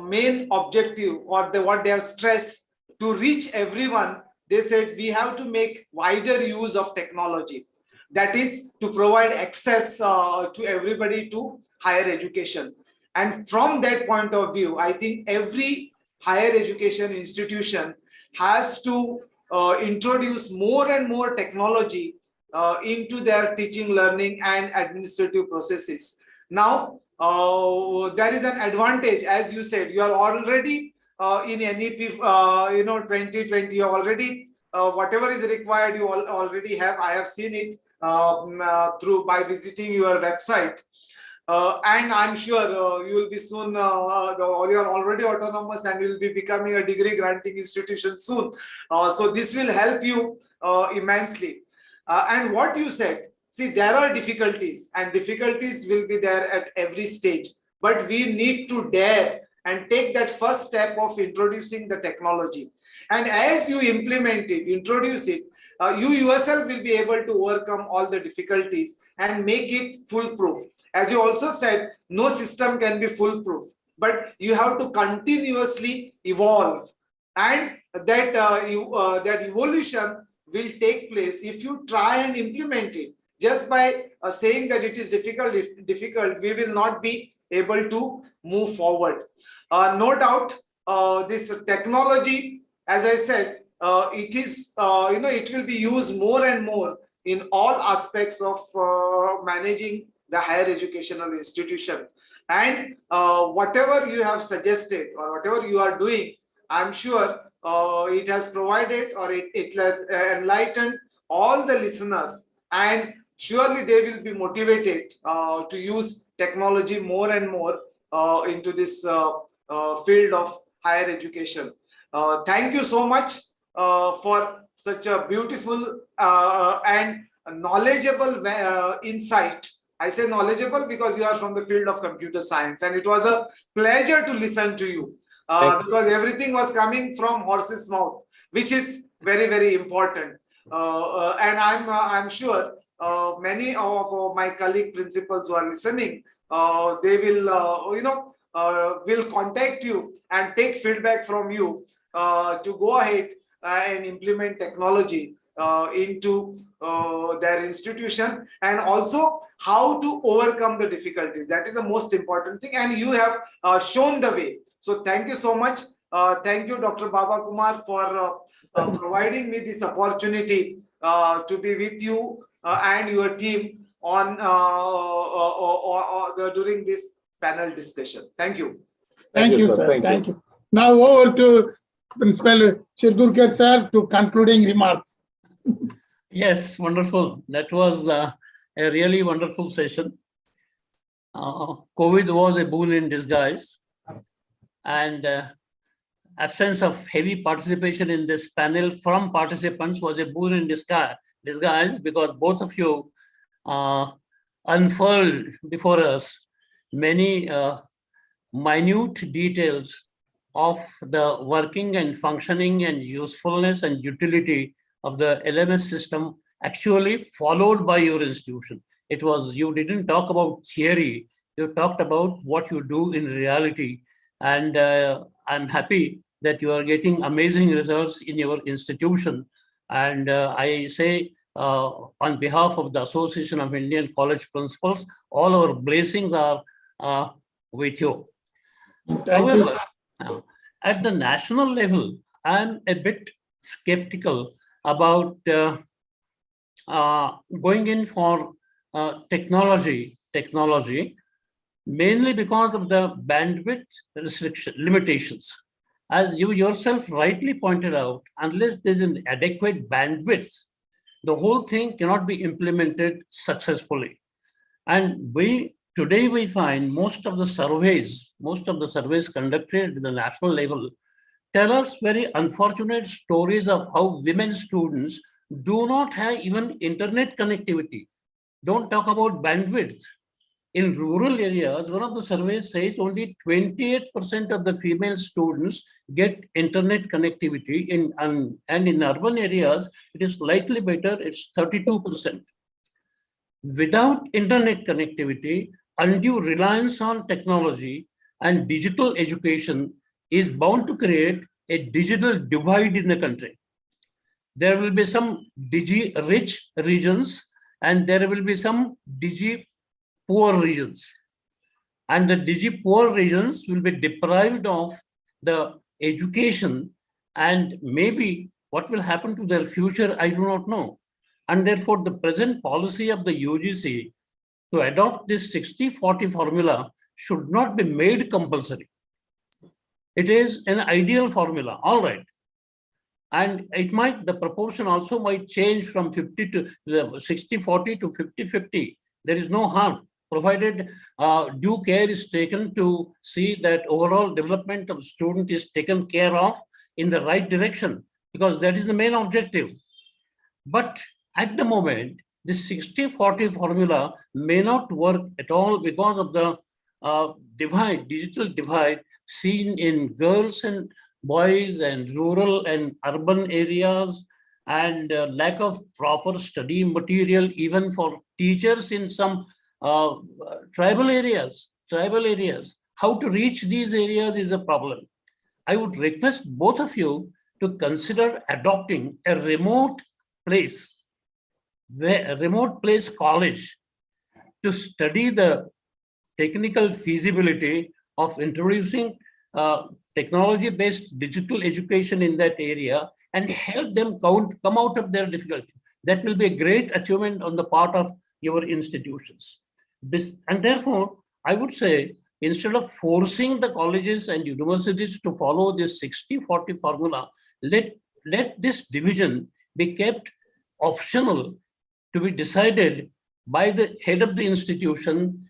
main objective or what they have stressed to reach everyone, they said we have to make wider use of technology. That is to provide access to everybody to higher education. And from that point of view, I think every higher education institution has to introduce more and more technology into their teaching, learning, and administrative processes. Now, there is an advantage, as you said, you are already in NEP, 2020, you already whatever is required, you already have. I have seen it through by visiting your website. And I'm sure you will be soon, or you are already autonomous and will be becoming a degree granting institution soon. So this will help you immensely. And what you said, see, there are difficulties, and difficulties will be there at every stage, but we need to dare and take that first step of introducing the technology. And as you implement it, introduce it, you yourself will be able to overcome all the difficulties and make it foolproof. As you also said, no system can be foolproof, but you have to continuously evolve, and that that evolution will take place if you try and implement it. Just by saying that it is difficult, we will not be able to move forward. No doubt, this technology, as I said, it is, it will be used more and more in all aspects of managing the higher educational institution. And whatever you have suggested or whatever you are doing, I'm sure it has provided, or it has enlightened all the listeners, and surely they will be motivated to use technology more and more into this field of higher education. Thank you so much for such a beautiful and knowledgeable insight. I say knowledgeable because you are from the field of computer science, and it was a pleasure to listen to you because everything was coming from horse's mouth, which is very, very important. And I'm sure many of my colleague principals who are listening, they will will contact you and take feedback from you to go ahead and implement technology into their institution, and also how to overcome the difficulties. That is the most important thing, and you have shown the way. So thank you so much. Thank you, Dr. Baba Kumar, for providing me this opportunity to be with you and your team on during this panel discussion. Thank you. Thank you, sir. Thank you. Now over to Principal Shirgurkar sir to concluding remarks. Yes, wonderful. That was a really wonderful session. COVID was a boon in disguise, and absence of heavy participation in this panel from participants was a boon in disguise, because both of you unfurled before us many minute details of the working and functioning and usefulness and utility of the LMS system actually followed by your institution. It was, you didn't talk about theory, you talked about what you do in reality. And I'm happy that you are getting amazing results in your institution. And I say on behalf of the Association of Indian College Principals, all our blessings are with you. However, at the national level, I'm a bit skeptical about going in for technology, mainly because of the bandwidth limitations. As you yourself rightly pointed out, unless there's an adequate bandwidth, the whole thing cannot be implemented successfully. And today we find most of the surveys conducted at the national level tell us very unfortunate stories of how women students do not have even internet connectivity. Don't talk about bandwidth. In rural areas, one of the surveys says only 28% of the female students get internet connectivity, and in urban areas, it is slightly better, it's 32%. Without internet connectivity, undue reliance on technology and digital education is bound to create a digital divide in the country. There will be some digi-rich regions and there will be some digi-poor regions. And the digi-poor regions will be deprived of the education, and maybe what will happen to their future, I do not know. And therefore, the present policy of the UGC to adopt this 60-40 formula should not be made compulsory. It is an ideal formula, all right. And it might, the proportion also might change from 50 to 60-40 to 50-50. There is no harm, provided due care is taken to see that overall development of student is taken care of in the right direction, because that is the main objective. But at the moment, this 60-40 formula may not work at all because of the digital divide seen in girls and boys and rural and urban areas, and lack of proper study material even for teachers in some tribal areas. How to reach these areas is a problem. I would request both of you to consider adopting a remote place college to study the technical feasibility of introducing technology-based digital education in that area and help them come out of their difficulty. That will be a great achievement on the part of your institutions. And therefore, I would say, instead of forcing the colleges and universities to follow this 60-40 formula, let this division be kept optional to be decided by the head of the institution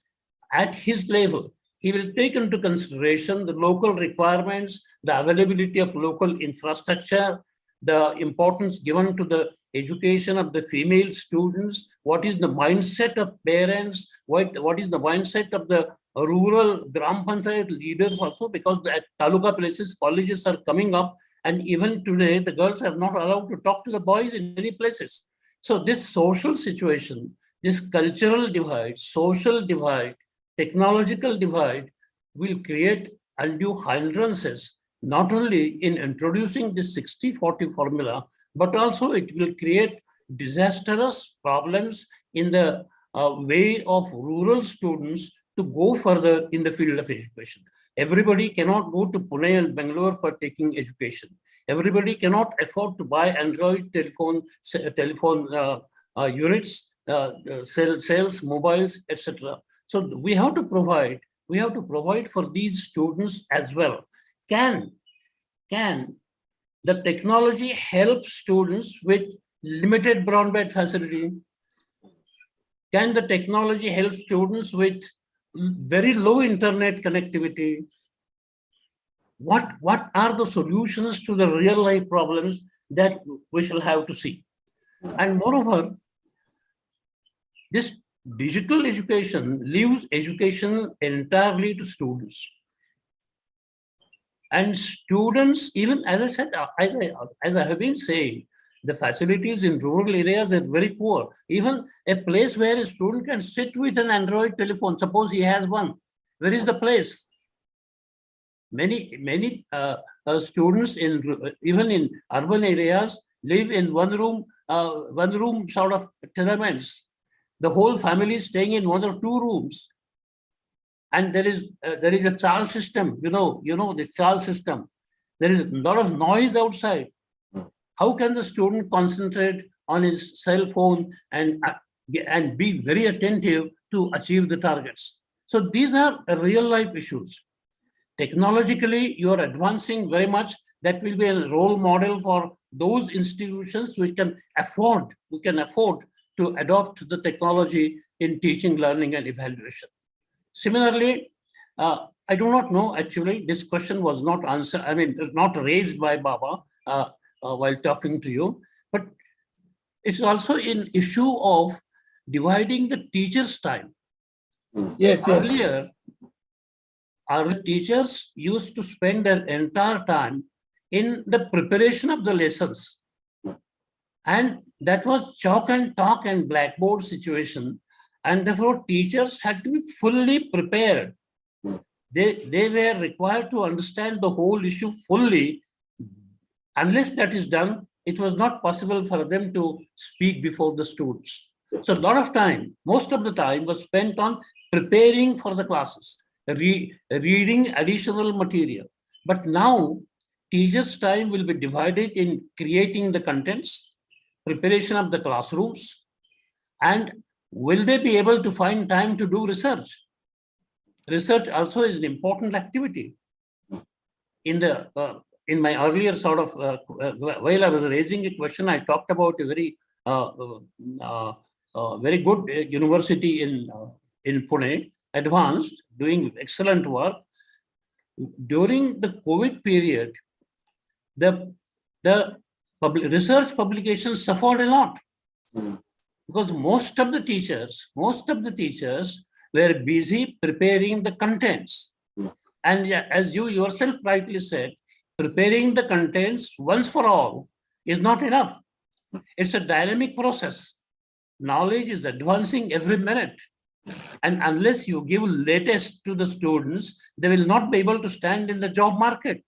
at his level. He will take into consideration the local requirements, the availability of local infrastructure, the importance given to the education of the female students, what is the mindset of parents, what is the mindset of the rural Gram Panchayat leaders also, because at taluka places, colleges are coming up, and even today, the girls are not allowed to talk to the boys in many places. So this social situation, this cultural divide, social divide, technological divide will create undue hindrances, not only in introducing this 60-40 formula, but also it will create disastrous problems in the way of rural students to go further in the field of education. Everybody cannot go to Pune and Bangalore for taking education. Everybody cannot afford to buy Android telephone units, cells, mobiles, etc. So we have to provide for these students as well. Can the technology help students with limited broadband facility? Can the technology help students with very low internet connectivity? What are the solutions to the real life problems that we shall have to see? And moreover, this digital education leaves education entirely to students. And students, even as I said, as I have been saying, the facilities in rural areas are very poor. Even a place where a student can sit with an Android telephone, suppose he has one, where is the place? Many students even in urban areas live in one room sort of tenements. The whole family is staying in 1 or 2 rooms, and there is a child system. You know the child system. There is a lot of noise outside. How can the student concentrate on his cell phone and be very attentive to achieve the targets? So these are real life issues. Technologically, you are advancing very much. That will be a role model for those institutions which can afford to adopt the technology in teaching, learning, and evaluation. Similarly, I do not know, actually, this question was not answered, not raised by Baba while talking to you, but it's also an issue of dividing the teacher's time. Yes. Earlier, our teachers used to spend their entire time in the preparation of the lessons. And that was chalk and talk and blackboard situation. And therefore, teachers had to be fully prepared. They were required to understand the whole issue fully. Unless that is done, it was not possible for them to speak before the students. So a lot of time, most of the time was spent on preparing for the classes, reading additional material. But now teachers' time will be divided in creating the contents, preparation of the classrooms, and will they be able to find time to do research? Research also is an important activity. In my earlier sort of, while I was raising a question, I talked about a very very good university in Pune, advanced, doing excellent work. During the COVID period, the research publications suffered a lot because most of the teachers were busy preparing the contents. And as you yourself rightly said, preparing the contents once for all is not enough. It's a dynamic process. Knowledge is advancing every minute. And unless you give latest to the students, they will not be able to stand in the job market.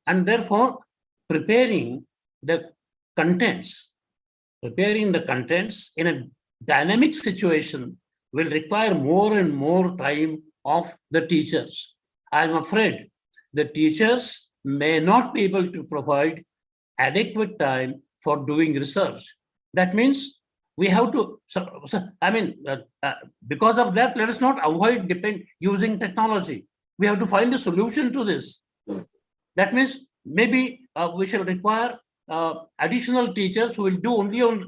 And therefore, preparing the contents in a dynamic situation will require more and more time of the teachers. I'm afraid the teachers may not be able to provide adequate time for doing research. That means we have to, because of that, let us not avoid using technology. We have to find a solution to this. That means maybe we shall require additional teachers who will do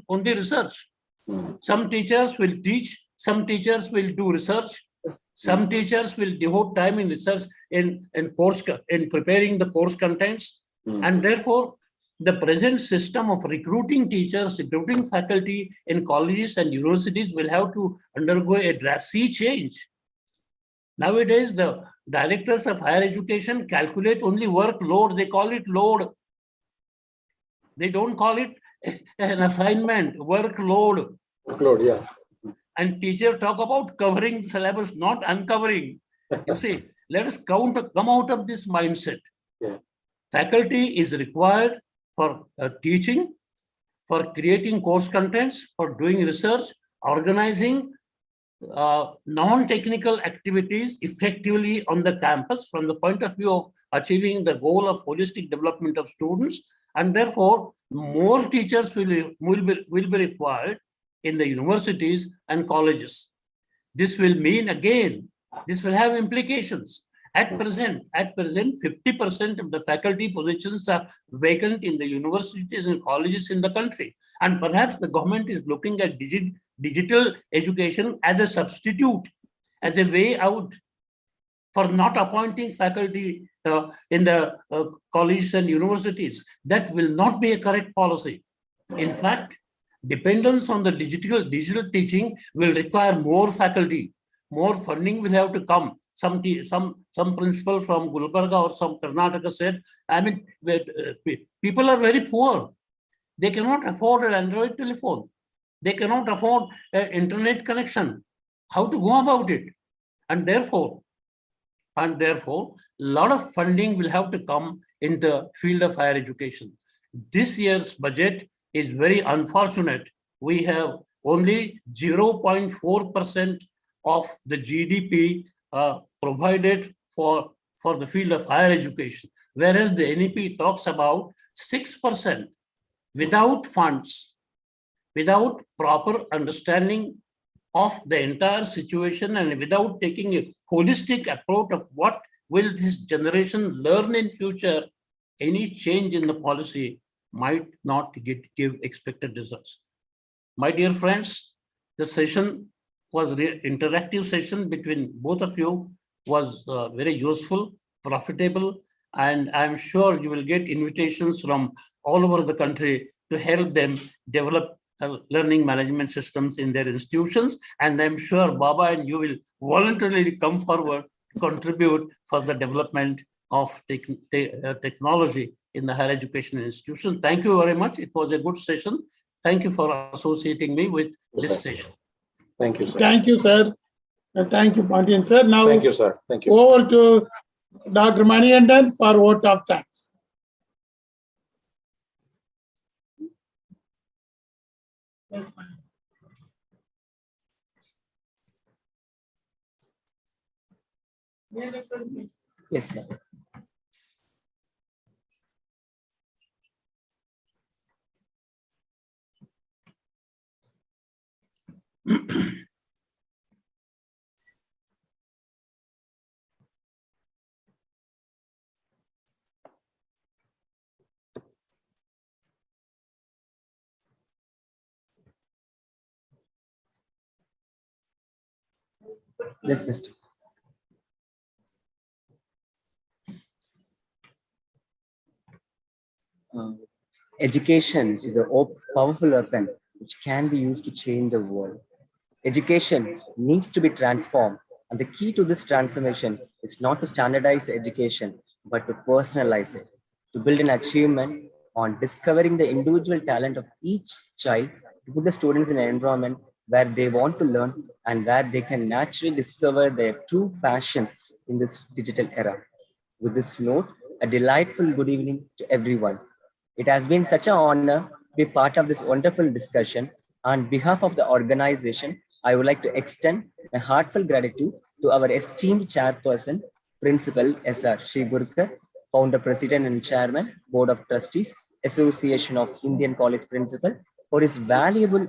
only research. Some teachers will teach, some teachers will do research, some teachers will devote time in research in preparing the course contents, and therefore the present system of recruiting teachers, recruiting faculty in colleges and universities will have to undergo a drastic change. Nowadays, the directors of higher education calculate only workload. They call it load. They don't call it an assignment, workload. Workload, yeah. And teachers talk about covering syllabus, not uncovering. You see, let us come out of this mindset. Yeah. Faculty is required for teaching, for creating course contents, for doing research, organizing non-technical activities effectively on the campus from the point of view of achieving the goal of holistic development of students. And therefore, more teachers will be required in the universities and colleges. This will mean, again, this will have implications. At present, 50% of the faculty positions are vacant in the universities and colleges in the country. And perhaps the government is looking at digital education as a substitute, as a way out for not appointing faculty in the colleges and universities. That will not be a correct policy. In fact, dependence on the digital teaching will require more faculty. More funding will have to come. Some principal from Gulbarga or some Karnataka said, people are very poor. They cannot afford an Android telephone. They cannot afford an internet connection. How to go about it? And therefore, a lot of funding will have to come in the field of higher education. This year's budget is very unfortunate. We have only 0.4% of the GDP provided for the field of higher education, whereas the NEP talks about 6%. Without funds, without proper understanding of the entire situation, and without taking a holistic approach of what will this generation learn in future, any change in the policy might not give expected results. My dear friends, the session was interactive session between both of you, was very useful, profitable, and I'm sure you will get invitations from all over the country to help them develop learning management systems in their institutions. And I'm sure Baba and you will voluntarily come forward to contribute for the development of technology in the higher education institution. Thank you very much. It was a good session. Thank you for associating me with this session. Thank you, sir. Thank you, sir. Thank you, Pandian sir. Now, Thank you, sir. Thank you. over to Dr. Manikandan for vote of thanks. Yes, sir. Just education is a powerful weapon which can be used to change the world. Education needs to be transformed, and the key to this transformation is not to standardize education, but to personalize it, to build an achievement on discovering the individual talent of each child, to put the students in an environment where they want to learn and where they can naturally discover their true passions in this digital era. With this note, a delightful good evening to everyone. It has been such an honor to be part of this wonderful discussion. On behalf of the organization, I would like to extend my heartfelt gratitude to our esteemed chairperson, Principal S.R. Sri Gurkar, Founder, President and Chairman, Board of Trustees, Association of Indian College Principal, for his valuable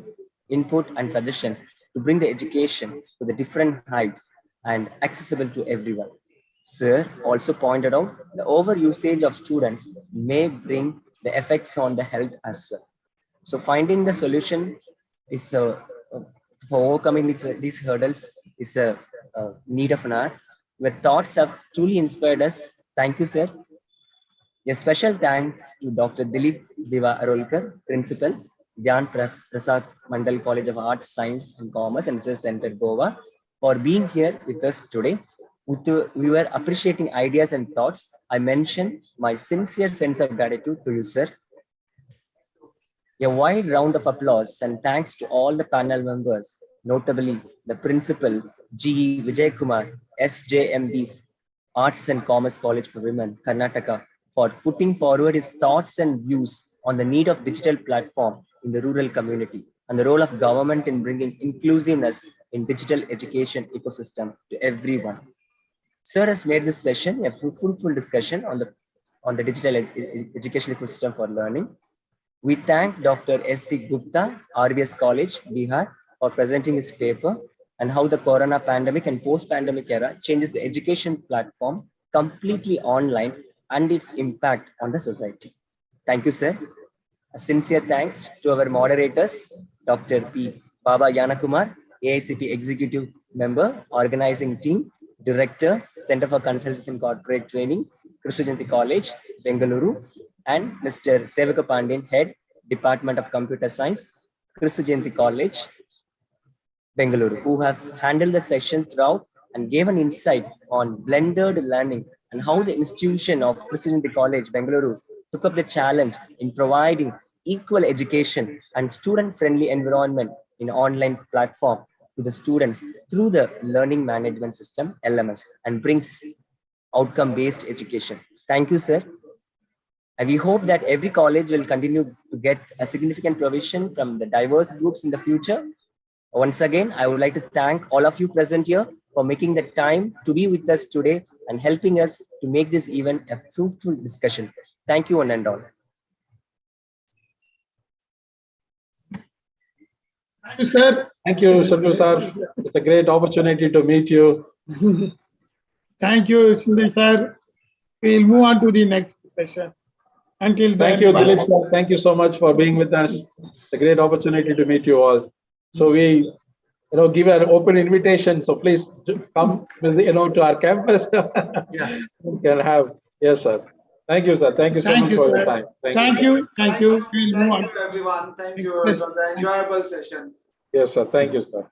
input and suggestions to bring the education to the different heights and accessible to everyone. Sir also pointed out the overusage of students may bring the effects on the health as well. So finding the solution is for overcoming these hurdles is a need of an hour. Your thoughts have truly inspired us. Thank you, sir. A special thanks to Dr. Dilip Deva Arolkar, Principal, Gyan Prasad Mandal College of Arts, Science and Commerce and Research Center, Goa, for being here with us today. We were appreciating ideas and thoughts. I mention my sincere sense of gratitude to you, sir. A wide round of applause and thanks to all the panel members, notably the Principal, G. Vijay Kumar, SJMB's Arts and Commerce College for Women, Karnataka, for putting forward his thoughts and views on the need of digital platform in the rural community and the role of government in bringing inclusiveness in digital education ecosystem to everyone. Sir has made this session a fruitful discussion on the digital education ecosystem for learning. We thank Dr. S.C. Gupta, RVS College, Bihar, for presenting his paper and how the corona pandemic and post-pandemic era changes the education platform completely online and its impact on the society. Thank you, sir. A sincere thanks to our moderators, Dr. P. Baba Yanakumar, AICP Executive Member, Organizing Team, Director, Center for Consultancy and Corporate Training, Krishujanti College, Bengaluru, and Mr. Sevaka Pandian, Head, Department of Computer Science, Krishujanti College, Bengaluru, who have handled the session throughout and gave an insight on blended learning and how the institution of Krishujanti College, Bengaluru, took up the challenge in providing equal education and student-friendly environment in online platform to the students through the learning management system, LMS, and brings outcome-based education. Thank you, sir. And we hope that every college will continue to get a significant provision from the diverse groups in the future. Once again, I would like to thank all of you present here for making the time to be with us today and helping us to make this event a fruitful discussion. Thank you, one and all. Thank you, sir. Thank you, Sundar sir. It's a great opportunity to meet you. Thank you, Sundar sir. We'll move on to the next session. Until then, Thank you, Dilip sir. Thank you so much for being with us. It's a great opportunity to meet you all. So we, give an open invitation. So please come, to our campus. Yeah. You can have, yes, sir. Thank you, sir. Thank you so much for your time. Thank you. Thank you. We'll move on. Thank you, everyone. Thank you. It was an enjoyable session. Yes, sir. Thank you, sir.